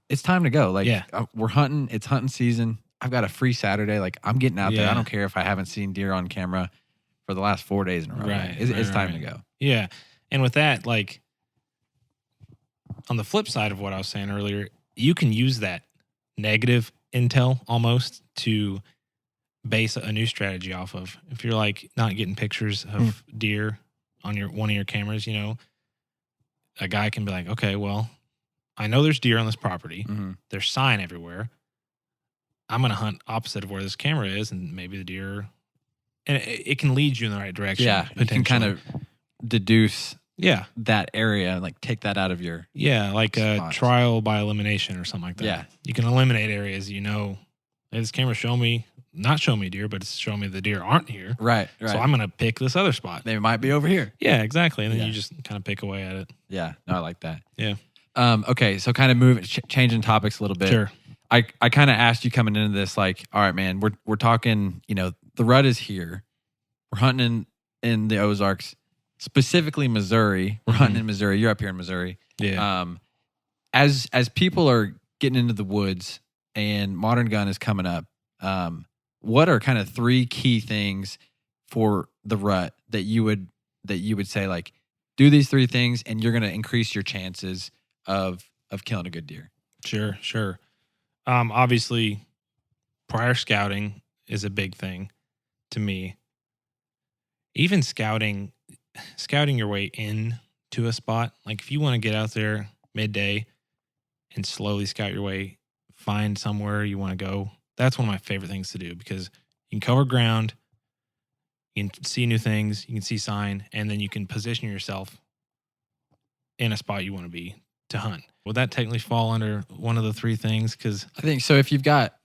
it's time to go. Like, Yeah. we're hunting. It's hunting season. I've got a free Saturday. Like, I'm getting out there. I Yeah. don't care if I haven't seen deer on camera for the last 4 days in a row. Right, It's time right. to go. Yeah. And with that, like on the flip side of what I was saying earlier, you can use that negative intel almost to base a new strategy off of. If you're like not getting pictures of deer on one of your cameras, a guy can be like, okay, well, I know there's deer on this property. Mm-hmm. There's sign everywhere. I'm going to hunt opposite of where this camera is, and maybe the deer, and it can lead you in the right direction. Yeah. You can kind of deduce yeah, that area and like take that out of your. yeah, like a Spots. trial by elimination or something like that. Yeah. You can eliminate areas. Hey, this camera not show me deer, but it's showing me the deer aren't here. Right. So I'm going to pick this other spot. They might be over here. Yeah, exactly. And then Yeah. you just kind of pick away at it. Yeah. No, I like that. Yeah. Okay. So kind of changing topics a little bit. Sure. I kind of asked you coming into this, like, all right, man, we're talking, the rut is here. We're hunting in the Ozarks, specifically Missouri. We're hunting in Missouri. You're up here in Missouri. Yeah. As people are getting into the woods and modern gun is coming up, what are kind of 3 key things for the rut that you would say, like, do these 3 things and you're going to increase your chances of killing a good deer? Sure. Obviously, prior scouting is a big thing to me. Even scouting your way in to a spot. Like if you want to get out there midday and slowly scout your way, find somewhere you want to go. That's one of my favorite things to do because you can cover ground, you can see new things, you can see sign, and then you can position yourself in a spot you want to be to hunt. Would that technically fall under one of the 3 things? Because I think so. If you've got,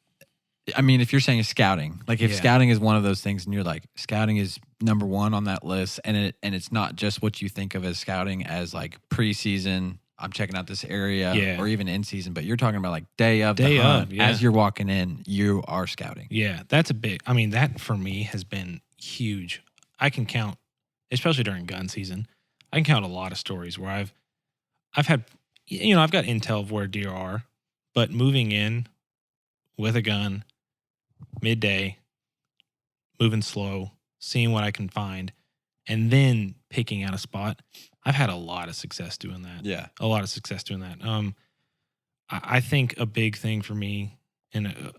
if you're saying scouting, like if Yeah. scouting is one of those things and you're like, scouting is number 1 on that list, and it's not just what you think of as scouting as like preseason, I'm checking out this area, Yeah. or even in season, but you're talking about like day of Day the hunt. of, yeah. As you're walking in, you are scouting. yeah, that's a big. That for me has been huge. I can count, especially during gun season. I can count a lot of stories where I've had, I've got intel of where deer are, but moving in with a gun, midday, moving slow, seeing what I can find, and then picking out a spot. I've had a lot of success doing that. Yeah. A lot of success doing that. I think a big thing for me, and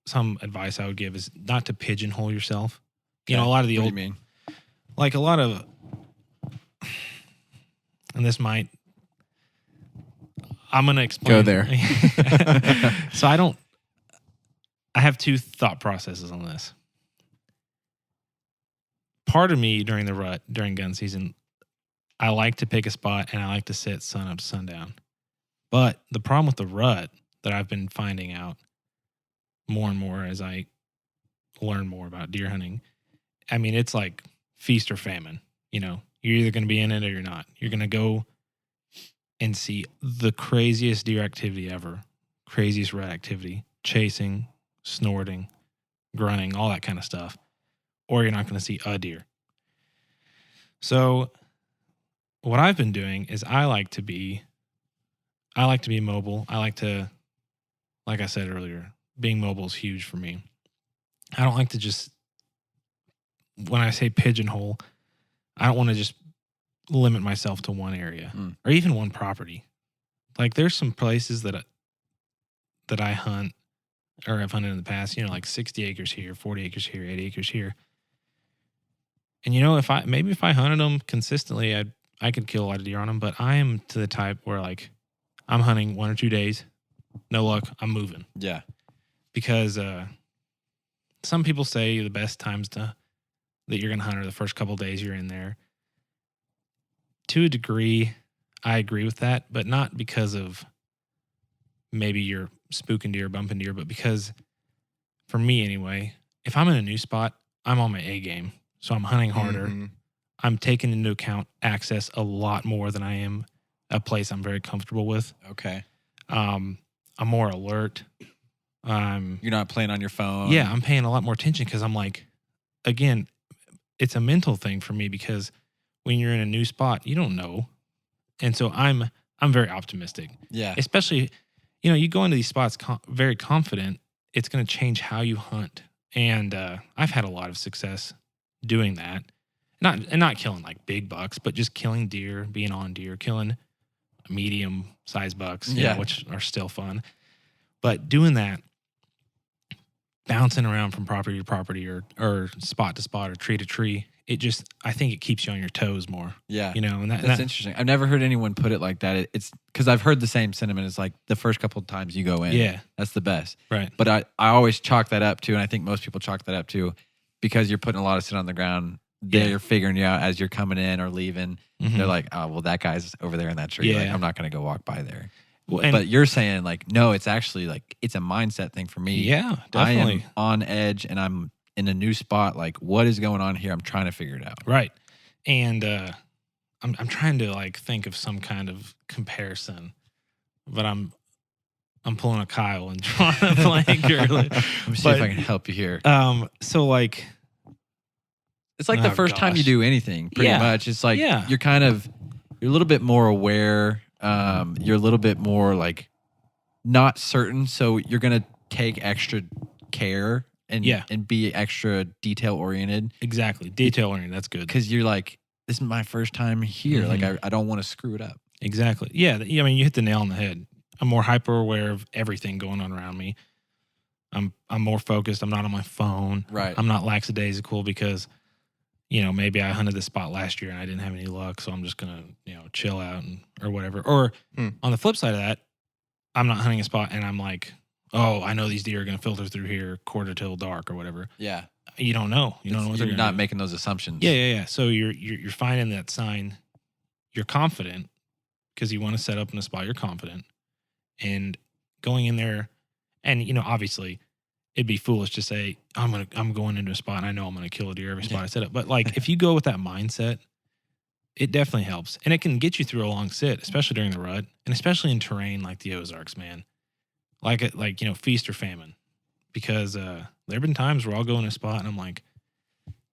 some advice I would give is not to pigeonhole yourself. A lot of the What do old, you mean? like a lot of, and this might, I'm going to explain. Go there. So I have 2 thought processes on this. part of me during the rut, during gun season, I like to pick a spot and I like to sit sun up to sundown. But the problem with the rut that I've been finding out more and more as I learn more about deer hunting, I mean, it's like feast or famine. You know, you're either going to be in it or you're not. You're going to go and see the craziest deer activity ever, craziest rut activity, chasing, snorting, grunting, all that kind of stuff, or you're not going to see a deer. So what I've been doing is I like to be mobile. I like to, like I said earlier, being mobile is huge for me. I don't like to just, when I say pigeonhole, I don't want to just limit myself to one area or even one property. Like there's some places that I hunt or have hunted in the past, you know, like 60 acres here, 40 acres here, 80 acres here. And you know, if I hunted them consistently, I could kill a lot of deer on them, but I am to the type where like I'm hunting 1 or 2 days, no luck, I'm moving. Yeah. Because some people say the best times that you're going to hunt are the first couple of days you're in there. To a degree, I agree with that, but not because of maybe you're spooking deer, bumping deer, but because for me anyway, if I'm in a new spot, I'm on my A game. So I'm hunting harder. Mm-hmm. I'm taking into account access a lot more than I am a place I'm very comfortable with. Okay. I'm more alert. You're not playing on your phone. Yeah, I'm paying a lot more attention because I'm like, again, it's a mental thing for me because when you're in a new spot, you don't know. And so I'm very optimistic. Yeah. Especially, you know, you go into these spots very confident, it's going to change how you hunt. And I've had a lot of success doing that. Not killing like big bucks, but just killing deer, being on deer, killing medium-sized bucks, yeah, which are still fun. But doing that, bouncing around from property to property or spot to spot or tree to tree, I think it keeps you on your toes more. Yeah. You know, and that's interesting. I've never heard anyone put it like that. It's because I've heard the same sentiment. It's like the first couple of times you go in. Yeah. That's the best. Right. But I always chalk that up to, and I think most people chalk that up to, because you're putting a lot of sit on the ground. They're figuring you out as you're coming in or leaving. Mm-hmm. They're like, oh, well, that guy's over there in that tree. Yeah. Like, I'm not going to go walk by there. Well, but you're saying like, no, it's actually like, it's a mindset thing for me. Yeah, definitely. I am on edge and I'm in a new spot. Like, what is going on here? I'm trying to figure it out. Right. And I'm trying to like think of some kind of comparison, but I'm pulling a Kyle and drawing a blank early. Let me see if I can help you here. So like, it's like the first time you do anything, pretty much. It's like you're a little bit more aware. You're a little bit more like not certain, so you're gonna take extra care and be extra detail oriented. Exactly, detail oriented. That's good because you're like, this is my first time here. Mm-hmm. Like I don't want to screw it up. Exactly. Yeah. I mean, you hit the nail on the head. I'm more hyper aware of everything going on around me. I'm more focused. I'm not on my phone. Right. I'm not lackadaisical because, you know, maybe I hunted this spot last year and I didn't have any luck, so I'm just gonna, you know, chill out or whatever. Or on the flip side of that, I'm not hunting a spot and I'm like, oh, I know these deer are gonna filter through here quarter till dark or whatever. Yeah, you don't know. You don't know what you're they're not do. Making those assumptions. Yeah. So you're finding that sign. You're confident because you want to set up in a spot you're confident and going in there, and you know, obviously. It'd be foolish to say I'm going into a spot and I know I'm going to kill a deer every spot I set up. But like if you go with that mindset, it definitely helps, and it can get you through a long sit, especially during the rut, and especially in terrain like the Ozarks, man. Like you know, feast or famine, because there've been times where I'll go in a spot and I'm like,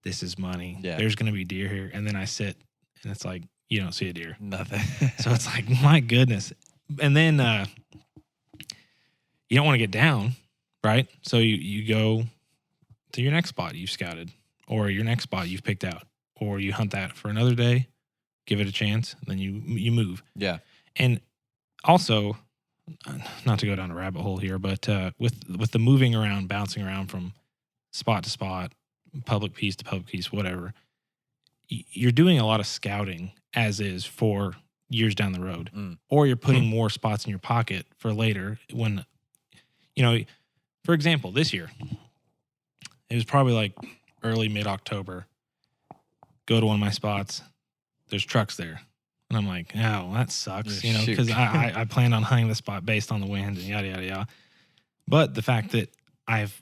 this is money. Yeah. There's going to be deer here, and then I sit and it's like you don't see a deer, nothing. So it's like my goodness, and then you don't want to get down. Right? So you go to your next spot you've scouted, or your next spot you've picked out, or you hunt that for another day, give it a chance, and then you move. Yeah. And also, not to go down a rabbit hole here, but with the moving around, bouncing around from spot to spot, public piece to public piece, whatever, you're doing a lot of scouting as is for years down the road. Or you're putting more spots in your pocket for later when, you know, for example, this year, it was probably like early mid-October. go to one of my spots. There's trucks there. And I'm like, oh, that sucks, Yeah, shoot. because I planned on hunting the spot based on the wind and yada, yada, yada. But the fact that I've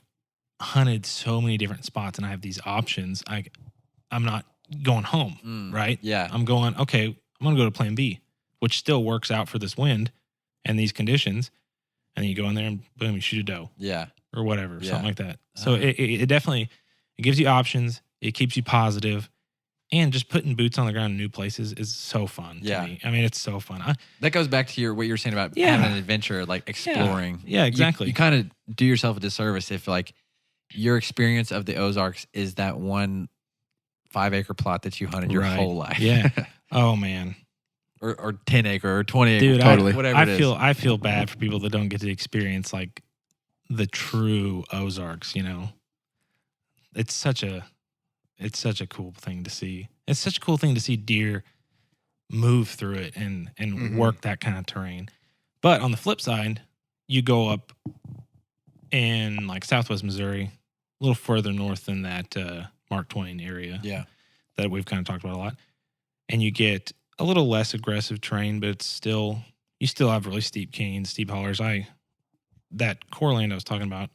hunted so many different spots and I have these options, I'm not going home, right? Yeah. I'm going, okay, I'm going to go to plan B, which still works out for this wind and these conditions. And then you go in there and boom, you shoot a doe. Yeah. Or whatever, Yeah. something like that. So it definitely, it gives you options. It keeps you positive. And just putting boots on the ground in new places is so fun to me. I mean, it's so fun. That goes back to what you were saying about having an adventure, like exploring. Yeah, exactly. You kind of do yourself a disservice if like your experience of the Ozarks is that 1 5-acre plot that you hunted your whole life. Yeah. Oh man. or 10 acre or 20 acre. Dude, totally. Whatever it is. I feel bad for people that don't get to experience like the true Ozarks, It's such a cool thing to see. It's such a cool thing to see deer move through it and work that kind of terrain. But on the flip side, you go up in like Southwest Missouri, a little further north than that Mark Twain area. Yeah. That we've kind of talked about a lot. And you get a little less aggressive terrain, but you still have really steep canes, steep hollers. That core land I was talking about,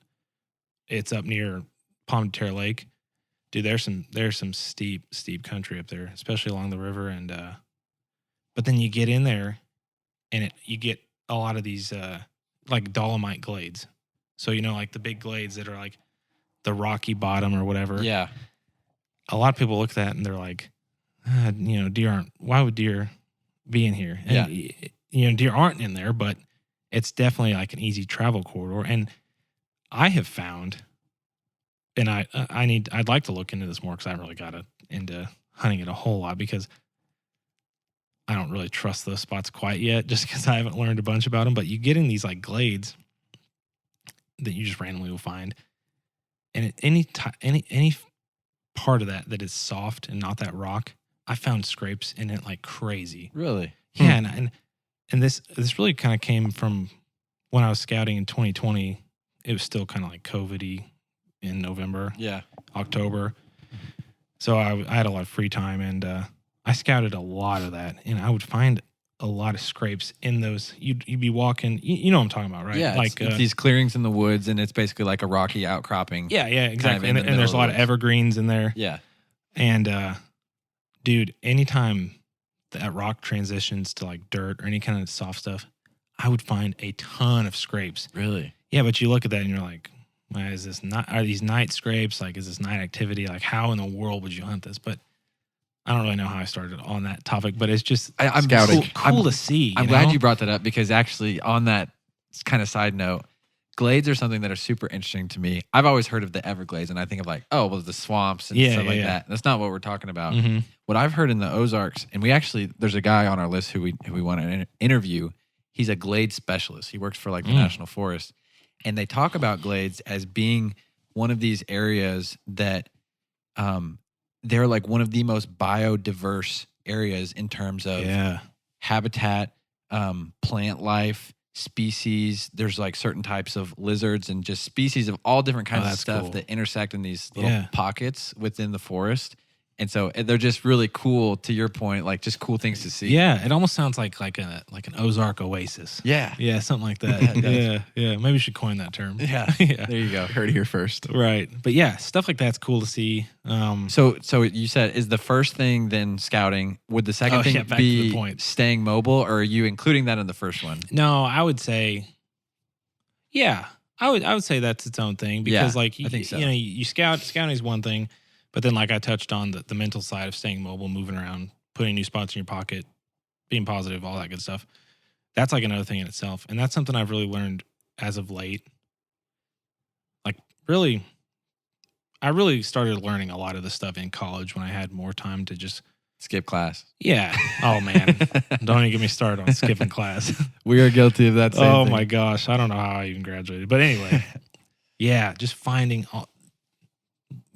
it's up near Palm de Terre Lake. Dude, there's some steep country up there, especially along the river. And but then you get in there, and you get a lot of these like dolomite glades. So like the big glades that are like the rocky bottom or whatever. Yeah. A lot of people look at that and they're like, deer aren't. Why would deer be in here? And deer aren't in there, but it's definitely like an easy travel corridor. And I have found. And I'd like to look into this more because I haven't really got into hunting it a whole lot because I don't really trust those spots quite yet, just because I haven't learned a bunch about them. But you get in these like glades that you just randomly will find, and any part of that is soft and not that rock, I found scrapes in it like crazy. Really? Yeah, and this really kind of came from when I was scouting in 2020. It was still kind of like COVID-y. In November, October. So I had a lot of free time and I scouted a lot of that, and I would find a lot of scrapes in those. You'd be walking, you know what I'm talking about, right? Yeah, like it's these clearings in the woods, and it's basically like a rocky outcropping. Yeah, exactly. Kind of And there's a lot of woods. evergreens in there. Yeah. And dude, anytime that rock transitions to like dirt or any kind of soft stuff, I would find a ton of scrapes. Really? Yeah, but you look at that and you're like, is this not? Are these night scrapes? Like, is this night activity? Like, how in the world would you hunt this? But I don't really know how I started on that topic. But it's just I'm scouting. cool to see. I'm glad you brought that up because actually, on that kind of side note, glades are something that are super interesting to me. I've always heard of the Everglades, and I think of like, oh, well, the swamps and stuff like that. That's not what we're talking about. Mm-hmm. What I've heard in the Ozarks, and there's a guy on our list who we want to interview. He's a glade specialist. He works for like the National Forest. And they talk about glades as being one of these areas that they're like one of the most biodiverse areas in terms of habitat, plant life, species. There's like certain types of lizards and just species of all different kinds of stuff that intersect in these little pockets within the forest. And so they're just really cool, to your point, like just cool things to see. Yeah, it almost sounds like an Ozark oasis. Yeah, something like that. Yeah. Maybe we should coin that term. Yeah. There you go. Heard it here first. Right, but yeah, stuff like that's cool to see. So you said, is the first thing then scouting? Would the second thing back to be the point. staying mobile, or are you including that in the first one? No, I would say, I would say that's its own thing because like I think so. you scouting is one thing. But then, like I touched on, the mental side of staying mobile, moving around, putting new spots in your pocket, being positive, all that good stuff. That's like another thing in itself. And that's something I've really learned as of late. Like, really, I really started learning a lot of this stuff in college when I had more time to just skip class. Yeah. Oh, man. Don't even get me started on skipping class. We are guilty of that same thing. My gosh. I don't know how I even graduated. But anyway, yeah, just finding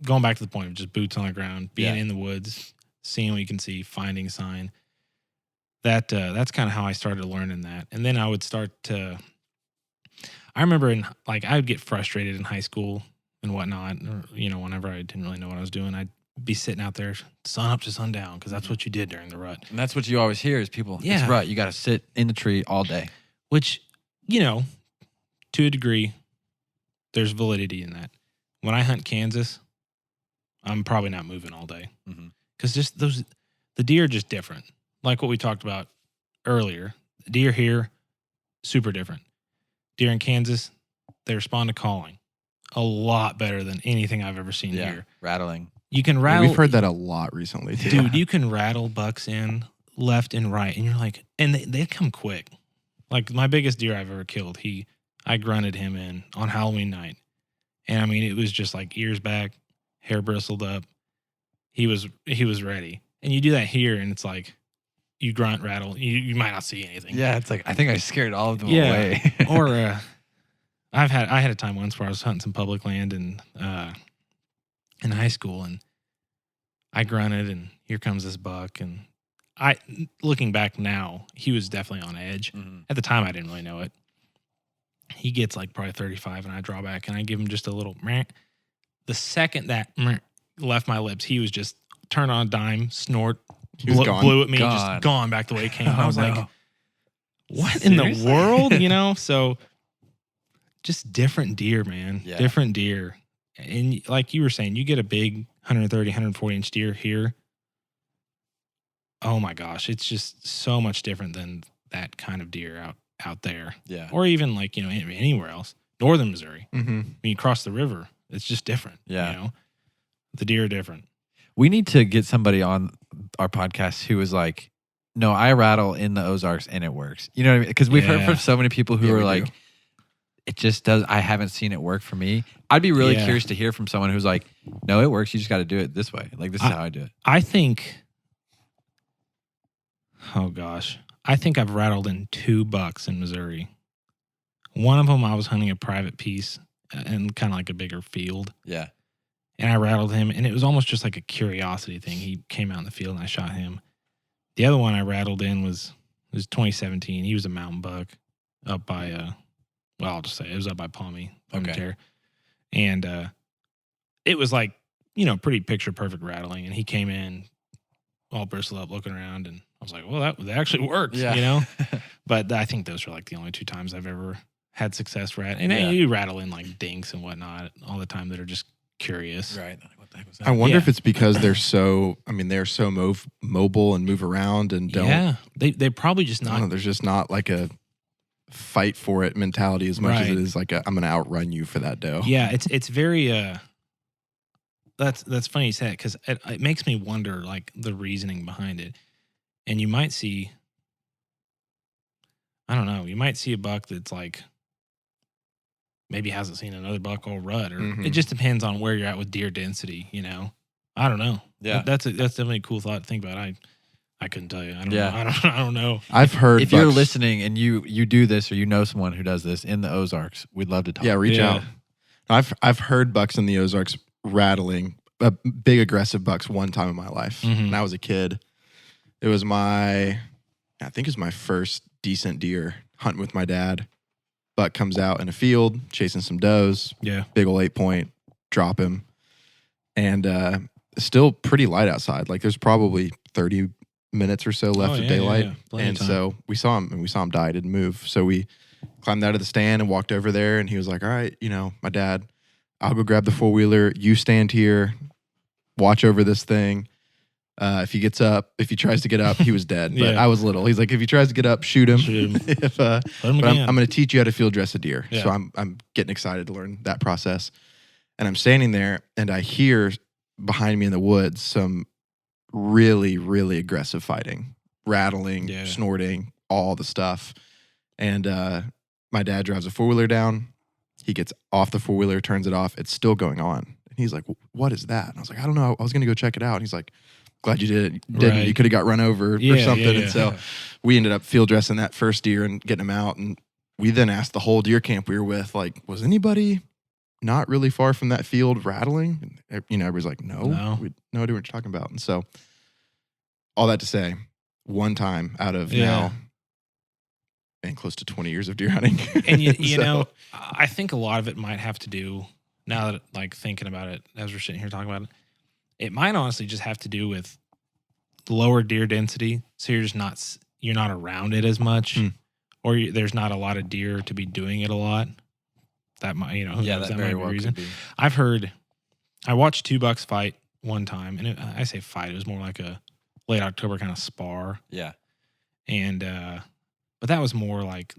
going back to the point of just boots on the ground, being in the woods, seeing what you can see, finding a sign. That's kind of how I started learning that. And then I would start to, I remember I would get frustrated in high school and whatnot, or, whenever I didn't really know what I was doing, I'd be sitting out there sun up to sundown because that's what you did during the rut. And that's what you always hear is people, Yeah. it's rut. You got to sit in the tree all day. Which, you know, to a degree, there's validity in that. When I hunt Kansas, I'm probably not moving all day because just the deer are just different. Like what we talked about earlier, the deer here, super different. Deer in Kansas, they respond to calling a lot better than anything I've ever seen here. Rattling. You can Yeah, rattle. we've heard that a lot recently, too. Dude, you can rattle bucks in left and right, and you're like, and they come quick. Like my biggest deer I've ever killed, I grunted him in on Halloween night. And I mean, it was just like ears back, hair bristled up. He was ready. And you do that here, and it's like you grunt, rattle. You might not see anything. Yeah, it's like I think I scared all of them away. Or I had a time once where I was hunting some public land in high school, and I grunted, and here comes this buck. And looking back now, he was definitely on edge. At the time, I didn't really know it. He gets like probably 35, and I draw back, and I give him just a little meh. The second that meh left my lips, he was just turned on a dime, snort, blew at me, just gone back the way it came. I was like, what in the world? You know? So just different deer, man. Yeah. Different deer. And like you were saying, you get a big 130, 140-inch deer here. Oh, my gosh. It's just so much different than that kind of deer out there. Yeah. Or even like, you know, anywhere else. Northern Missouri. Mm-hmm. When you cross the river, it's just different. Yeah. You know? The deer are different. We need to get somebody on our podcast who was like, no, I rattle in the Ozarks and it works. You know what I mean? Because we've heard from so many people who are like, do. it just does. I haven't seen it work for me. I'd be really curious to hear from someone who's like, no, it works. You just got to do it this way. Like, this is how I do it. I think, oh gosh, I think I've rattled in 2 bucks in Missouri. One of them, I was hunting a private piece in kind of like a bigger field. Yeah. And I rattled him, and it was almost just like a curiosity thing. He came out in the field, and I shot him. The other one I rattled in was 2017. He was a mountain buck up by, well, I'll just say it was up by Palmy. Okay. And it was like, you know, pretty picture perfect rattling. And he came in all bristled up, looking around, and I was like, well, that actually worked, you know? But I think those are like the only 2 times I've ever had success rattling. And you rattle in like dinks and whatnot all the time that are just curious. Right. What the heck was that? I wonder if it's because they're so mobile and move around and don't. Yeah. They probably just not. I don't know, there's just not like a fight for it mentality as much as it is like I'm going to outrun you for that doe. Yeah. It's very, that's funny you said it, because it makes me wonder like the reasoning behind it. And you might see, I don't know, you might see a buck that's like, maybe hasn't seen another buck all rut, or it just depends on where you're at with deer density, you know? I don't know. Yeah. That's definitely a cool thought to think about. I couldn't tell you. I don't know. I don't know. I've heard if you're listening and you do this, or you know someone who does this in the Ozarks, we'd love to talk. Yeah, reach out. I've heard bucks in the Ozarks rattling, big aggressive bucks one time in my life. When I was a kid. It was I think it was my first decent deer hunting with my dad. Buck comes out in a field, chasing some does. Yeah. Big ol' 8-point, drop him. And still pretty light outside. Like there's probably 30 minutes or so left of daylight. And so we saw him die, didn't move. So we climbed out of the stand and walked over there, and he was like, all right, you know, my dad, I'll go grab the 4-wheeler. You stand here, watch over this thing. If he tries to get up, he was dead. But I was little. He's like, if he tries to get up, shoot him. But I'm going to teach you how to field dress a deer. Yeah. So I'm getting excited to learn that process. And I'm standing there, and I hear behind me in the woods some really, really aggressive fighting, rattling, snorting, all the stuff. And my dad drives a 4-wheeler down. He gets off the 4-wheeler, turns it off. It's still going on. And he's like, what is that? And I was like, I don't know. I was going to go check it out. And he's like, glad you didn't. You could have got run over or something. And so we ended up field dressing that first deer and getting him out. And we then asked the whole deer camp we were with, like, was anybody not really far from that field rattling? And, you know, everybody's like, no. We had no idea what you're talking about. And so all that to say, one time out of now and close to 20 years of deer hunting. And you know, I think a lot of it might have to do, now that like thinking about it as we're sitting here talking about it, It might honestly just have to do with lower deer density, so you're not around it as much, or there's not a lot of deer to be doing it a lot. That might, who knows, that very might be well a reason. could be. I've heard, I watched two bucks fight one time, and I say fight, it was more like a late October kind of spar, Yeah. and but that was more like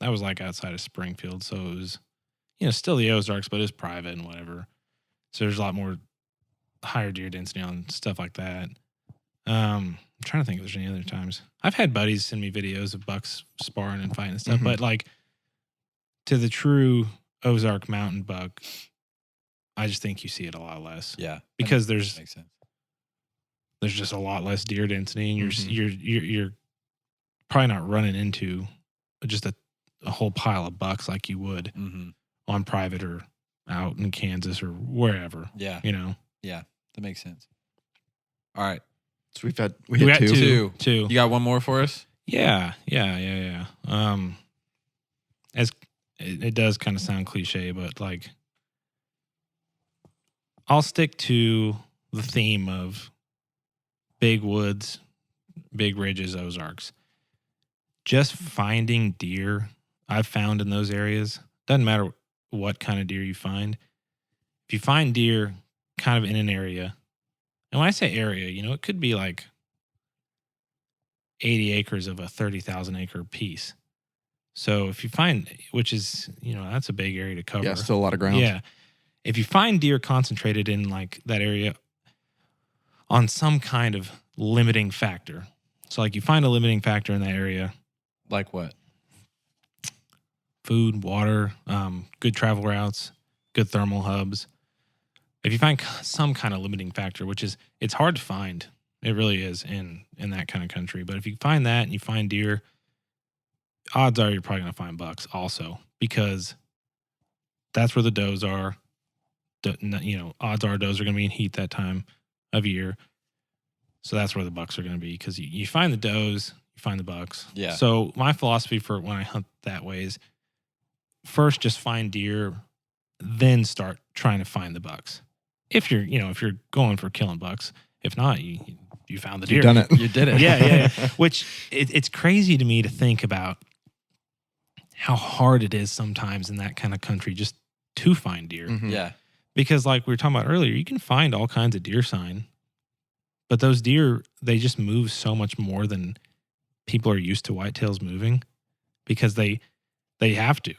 outside of Springfield, so it was still the Ozarks, but it was private and whatever. So there's a lot more higher deer density on stuff like that. I'm trying to think if there's any other times. I've had buddies send me videos of bucks sparring and fighting and stuff, but like to the true Ozark mountain buck, I just think you see it a lot less. Yeah. Because makes sense. There's just a lot less deer density, and you're probably not running into just a whole pile of bucks like you would on private or out in Kansas or wherever. Yeah. Yeah. That makes sense. All right. So we had two. You got one more for us? Yeah. As it does kind of sound cliche, but like I'll stick to the theme of big woods, big ridges, Ozarks. Just finding deer I've found in those areas, doesn't matter what kind of deer you find. If you find deer kind of in an area, and when I say area, it could be like 80 acres of a 30,000 acre piece. So if you find, which is, that's a big area to cover. Yeah, still a lot of ground. Yeah. If you find deer concentrated in like that area on some kind of limiting factor. So like you find a limiting factor in that area. Like what? Food, water, good travel routes, good thermal hubs. If you find some kind of limiting factor, which is, it's hard to find. It really is in that kind of country. But if you find that and you find deer, odds are you're probably going to find bucks also, because that's where the does are. Odds are does are going to be in heat that time of year. So that's where the bucks are going to be, because you find the does, you find the bucks. Yeah. So my philosophy for when I hunt that way is first just find deer, then start trying to find the bucks. If you're going for killing bucks. If not, you found the deer. You've done it. You did it. Yeah. Which it's crazy to me to think about how hard it is sometimes in that kind of country just to find deer. Yeah. Because like we were talking about earlier, you can find all kinds of deer sign, but those deer, they just move so much more than people are used to whitetails moving, because they have to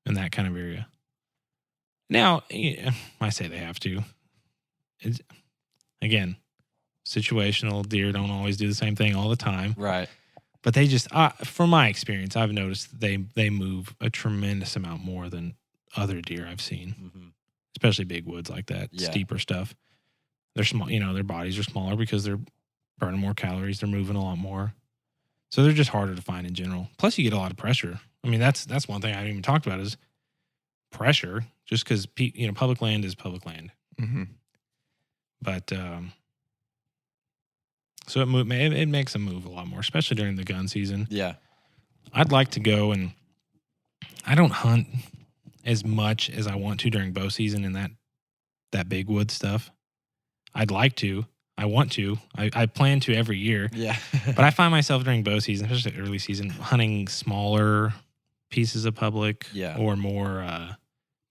in that kind of area. Now, I say they have to. It's, again, situational. Deer don't always do the same thing all the time. Right. But they just, from my experience, I've noticed they move a tremendous amount more than other deer I've seen, especially big woods like that, steeper stuff. They're small, their bodies are smaller because they're burning more calories. They're moving a lot more. So they're just harder to find in general. Plus, you get a lot of pressure. I mean, that's one thing I haven't even talked about is pressure, just because, public land is public land. But, so it makes them move a lot more, especially during the gun season. Yeah. I'd like to go, and I don't hunt as much as I want to during bow season and that big wood stuff. I'd like to. I want to. I plan to every year. Yeah. But I find myself during bow season, especially early season, hunting smaller pieces of public or more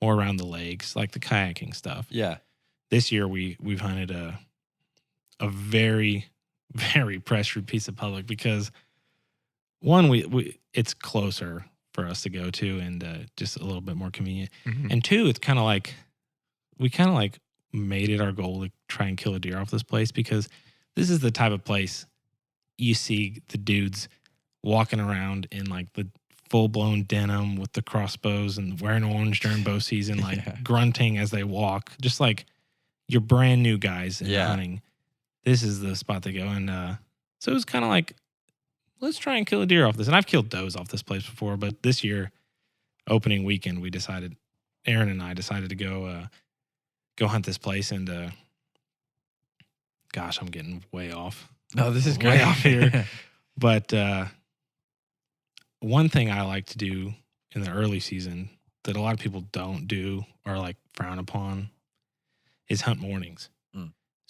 around the lakes, like the kayaking stuff. Yeah. This year we've hunted a very, very pressured piece of public because one, we it's closer for us to go to and just a little bit more convenient. And two, it's kind of like we made it our goal to try and kill a deer off this place, because this is the type of place you see the dudes walking around in like the full-blown denim with the crossbows and wearing orange during bow season, like grunting as they walk, just like you're brand new guys in hunting. This is the spot to go. And so it was kind of like, let's try and kill a deer off this. And I've killed does off this place before, but this year, opening weekend, Aaron and I decided to go hunt this place. And gosh, I'm getting way off. No, this is way great. off here. But one thing I like to do in the early season that a lot of people don't do or like frown upon is hunt mornings.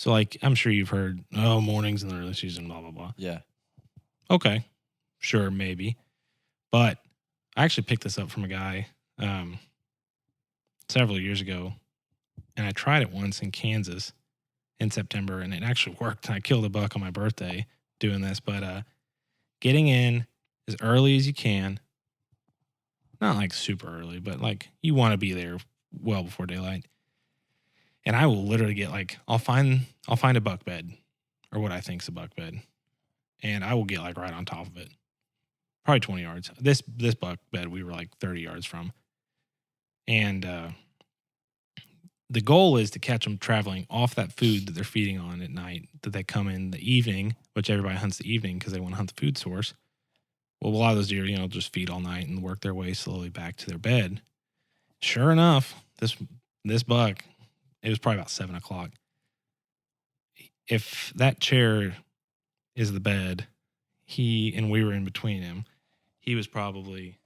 So like I'm sure you've heard, mornings in the early season, blah blah blah. Yeah. Okay, sure, maybe, but I actually picked this up from a guy several years ago, and I tried it once in Kansas in September, and it actually worked. I killed a buck on my birthday doing this, but getting in as early as you can, not like super early, but like you want to be there well before daylight. And I will literally get like I'll find a buck bed, or what I think is a buck bed, and I will get like right on top of it, probably 20 yards. This buck bed we were like 30 yards from, and the goal is to catch them traveling off that food that they're feeding on at night, that they come in the evening, which everybody hunts the evening because they want to hunt the food source. Well, a lot of those deer, just feed all night and work their way slowly back to their bed. Sure enough, this buck, it was probably about 7 o'clock. If that chair is the bed, and we were in between him, he was probably,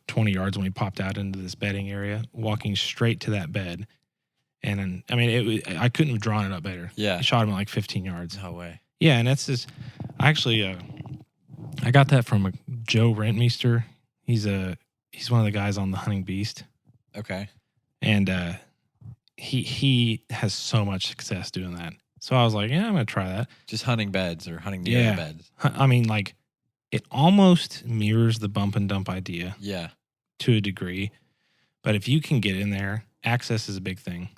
20 yards when we popped out into this bedding area, walking straight to that bed. And I couldn't have drawn it up better. Yeah. I shot him at like 15 yards. No way. Yeah, and that's just, I got that from a Joe Rentmeester. He's one of the guys on the Hunting Beast. Okay. And he has so much success doing that. So I was like, yeah, I'm going to try that. Just hunting beds or hunting near the beds. I mean, like, it almost mirrors the bump and dump idea. Yeah. To a degree. But if you can get in there, access is a big thing.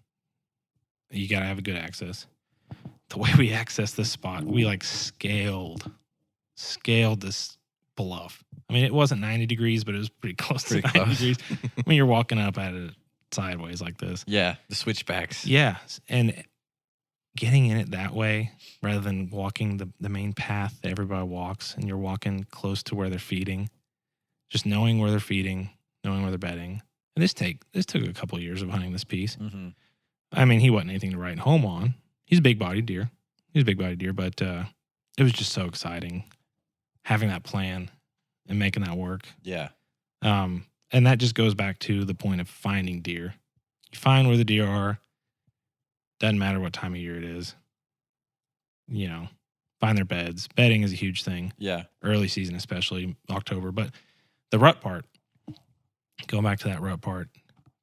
You got to have a good access. The way we accessed this spot, we like scaled this bluff. I mean, it wasn't 90 degrees, but it was pretty close to 90 degrees. I mean, you're walking up at it sideways like this. Yeah, the switchbacks. Yeah, and getting in it that way rather than walking the main path that everybody walks, and you're walking close to where they're feeding, just knowing where they're feeding, knowing where they're bedding. And this took a couple of years of hunting this piece. Mm-hmm. I mean, he wasn't anything to write home on. He's a big-bodied deer. But it was just so exciting having that plan and making that work. Yeah. And that just goes back to the point of finding deer. You find where the deer are. Doesn't matter what time of year it is. Find their beds. Bedding is a huge thing. Yeah. Early season, especially October. But the rut part, going back to that rut part,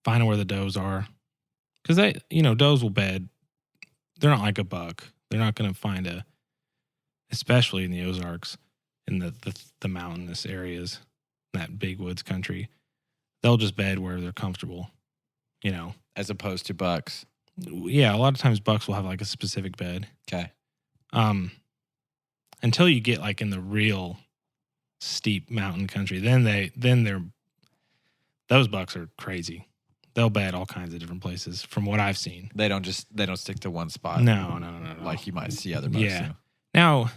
finding where the does are. Because does will bed. They're not like a buck. They're not going to find especially in the Ozarks, in the mountainous areas, that big woods country, they'll just bed where they're comfortable, As opposed to bucks. Yeah, a lot of times bucks will have like a specific bed. Okay. Until you get like in the real steep mountain country, those bucks are crazy. They'll bed all kinds of different places from what I've seen. They don't stick to one spot. No. Like you might see other bucks. Yeah. Do. Now,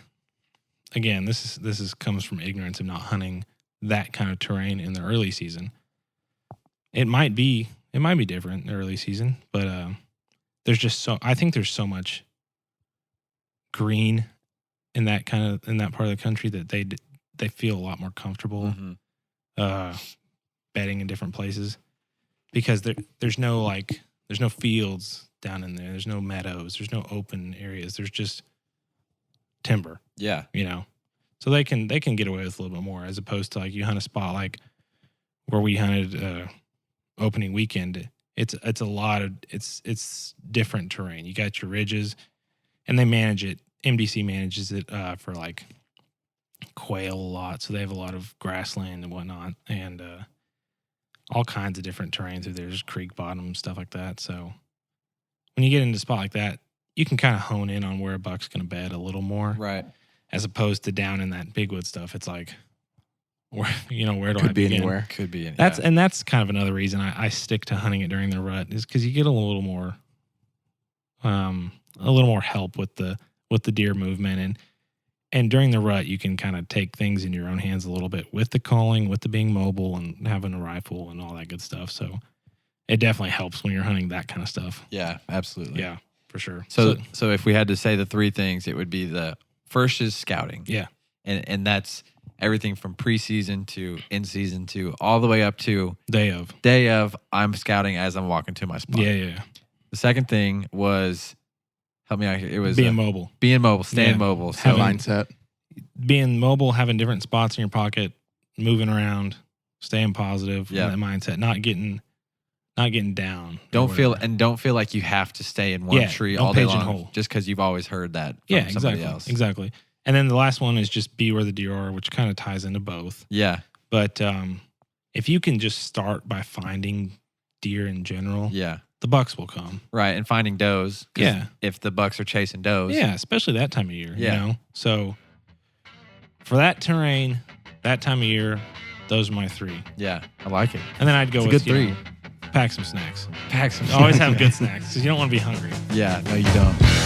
again, this comes from ignorance of not hunting that kind of terrain in the early season. It might be different in the early season, but I think there's so much green in that part of the country that they feel a lot more comfortable bedding in different places, because there's no fields down in there. There's no meadows. There's no open areas. There's just timber. Yeah. So they can get away with a little bit more, as opposed to like you hunt a spot like where we hunted opening weekend. It's different terrain. You got your ridges, and they manage it. MDC manages it for like quail a lot, so they have a lot of grassland and whatnot, and all kinds of different terrain through there. There's creek bottom, stuff like that. So when you get into a spot like that, you can kind of hone in on where a buck's going to bed a little more, right? As opposed to down in that big wood stuff. It's like, where do Could I be begin? anywhere. Could be. And that's kind of another reason I stick to hunting it during the rut, is because you get a little more help with the deer movement, and during the rut you can kind of take things in your own hands a little bit with the calling, with the being mobile and having a rifle and all that good stuff. So it definitely helps when you're hunting that kind of stuff. Yeah, absolutely. Yeah, for sure. So if we had to say the three things, it would be the first is scouting. Yeah. And that's everything from preseason to in season to all the way up to day of I'm scouting as I'm walking to my spot. Yeah. The The second thing was, help me out here. It was being mobile. Being mobile, staying Yeah. mobile. So Mindset. Being mobile, having different spots in your pocket, moving around, staying positive, Yeah. that mindset, not getting down. or don't feel whatever. like you have to stay in one Yeah, tree don't all day long pigeonhole. just because you've always heard that from Yeah, somebody exactly. else. Exactly. And then the last one is just be where the deer are, which kind of ties into both. Yeah, But if you can just start by finding deer in general, yeah, the bucks will come. right. And finding does. 'Cause Yeah. if the bucks are chasing does. Yeah, especially that time of year. Yeah. You know? So for that terrain, that time of year, those are my three. Yeah, I like it. And then I'd go It's a with good three. pack some snacks. Pack some. Always have good snacks because you don't want to be hungry. Yeah, no, you don't.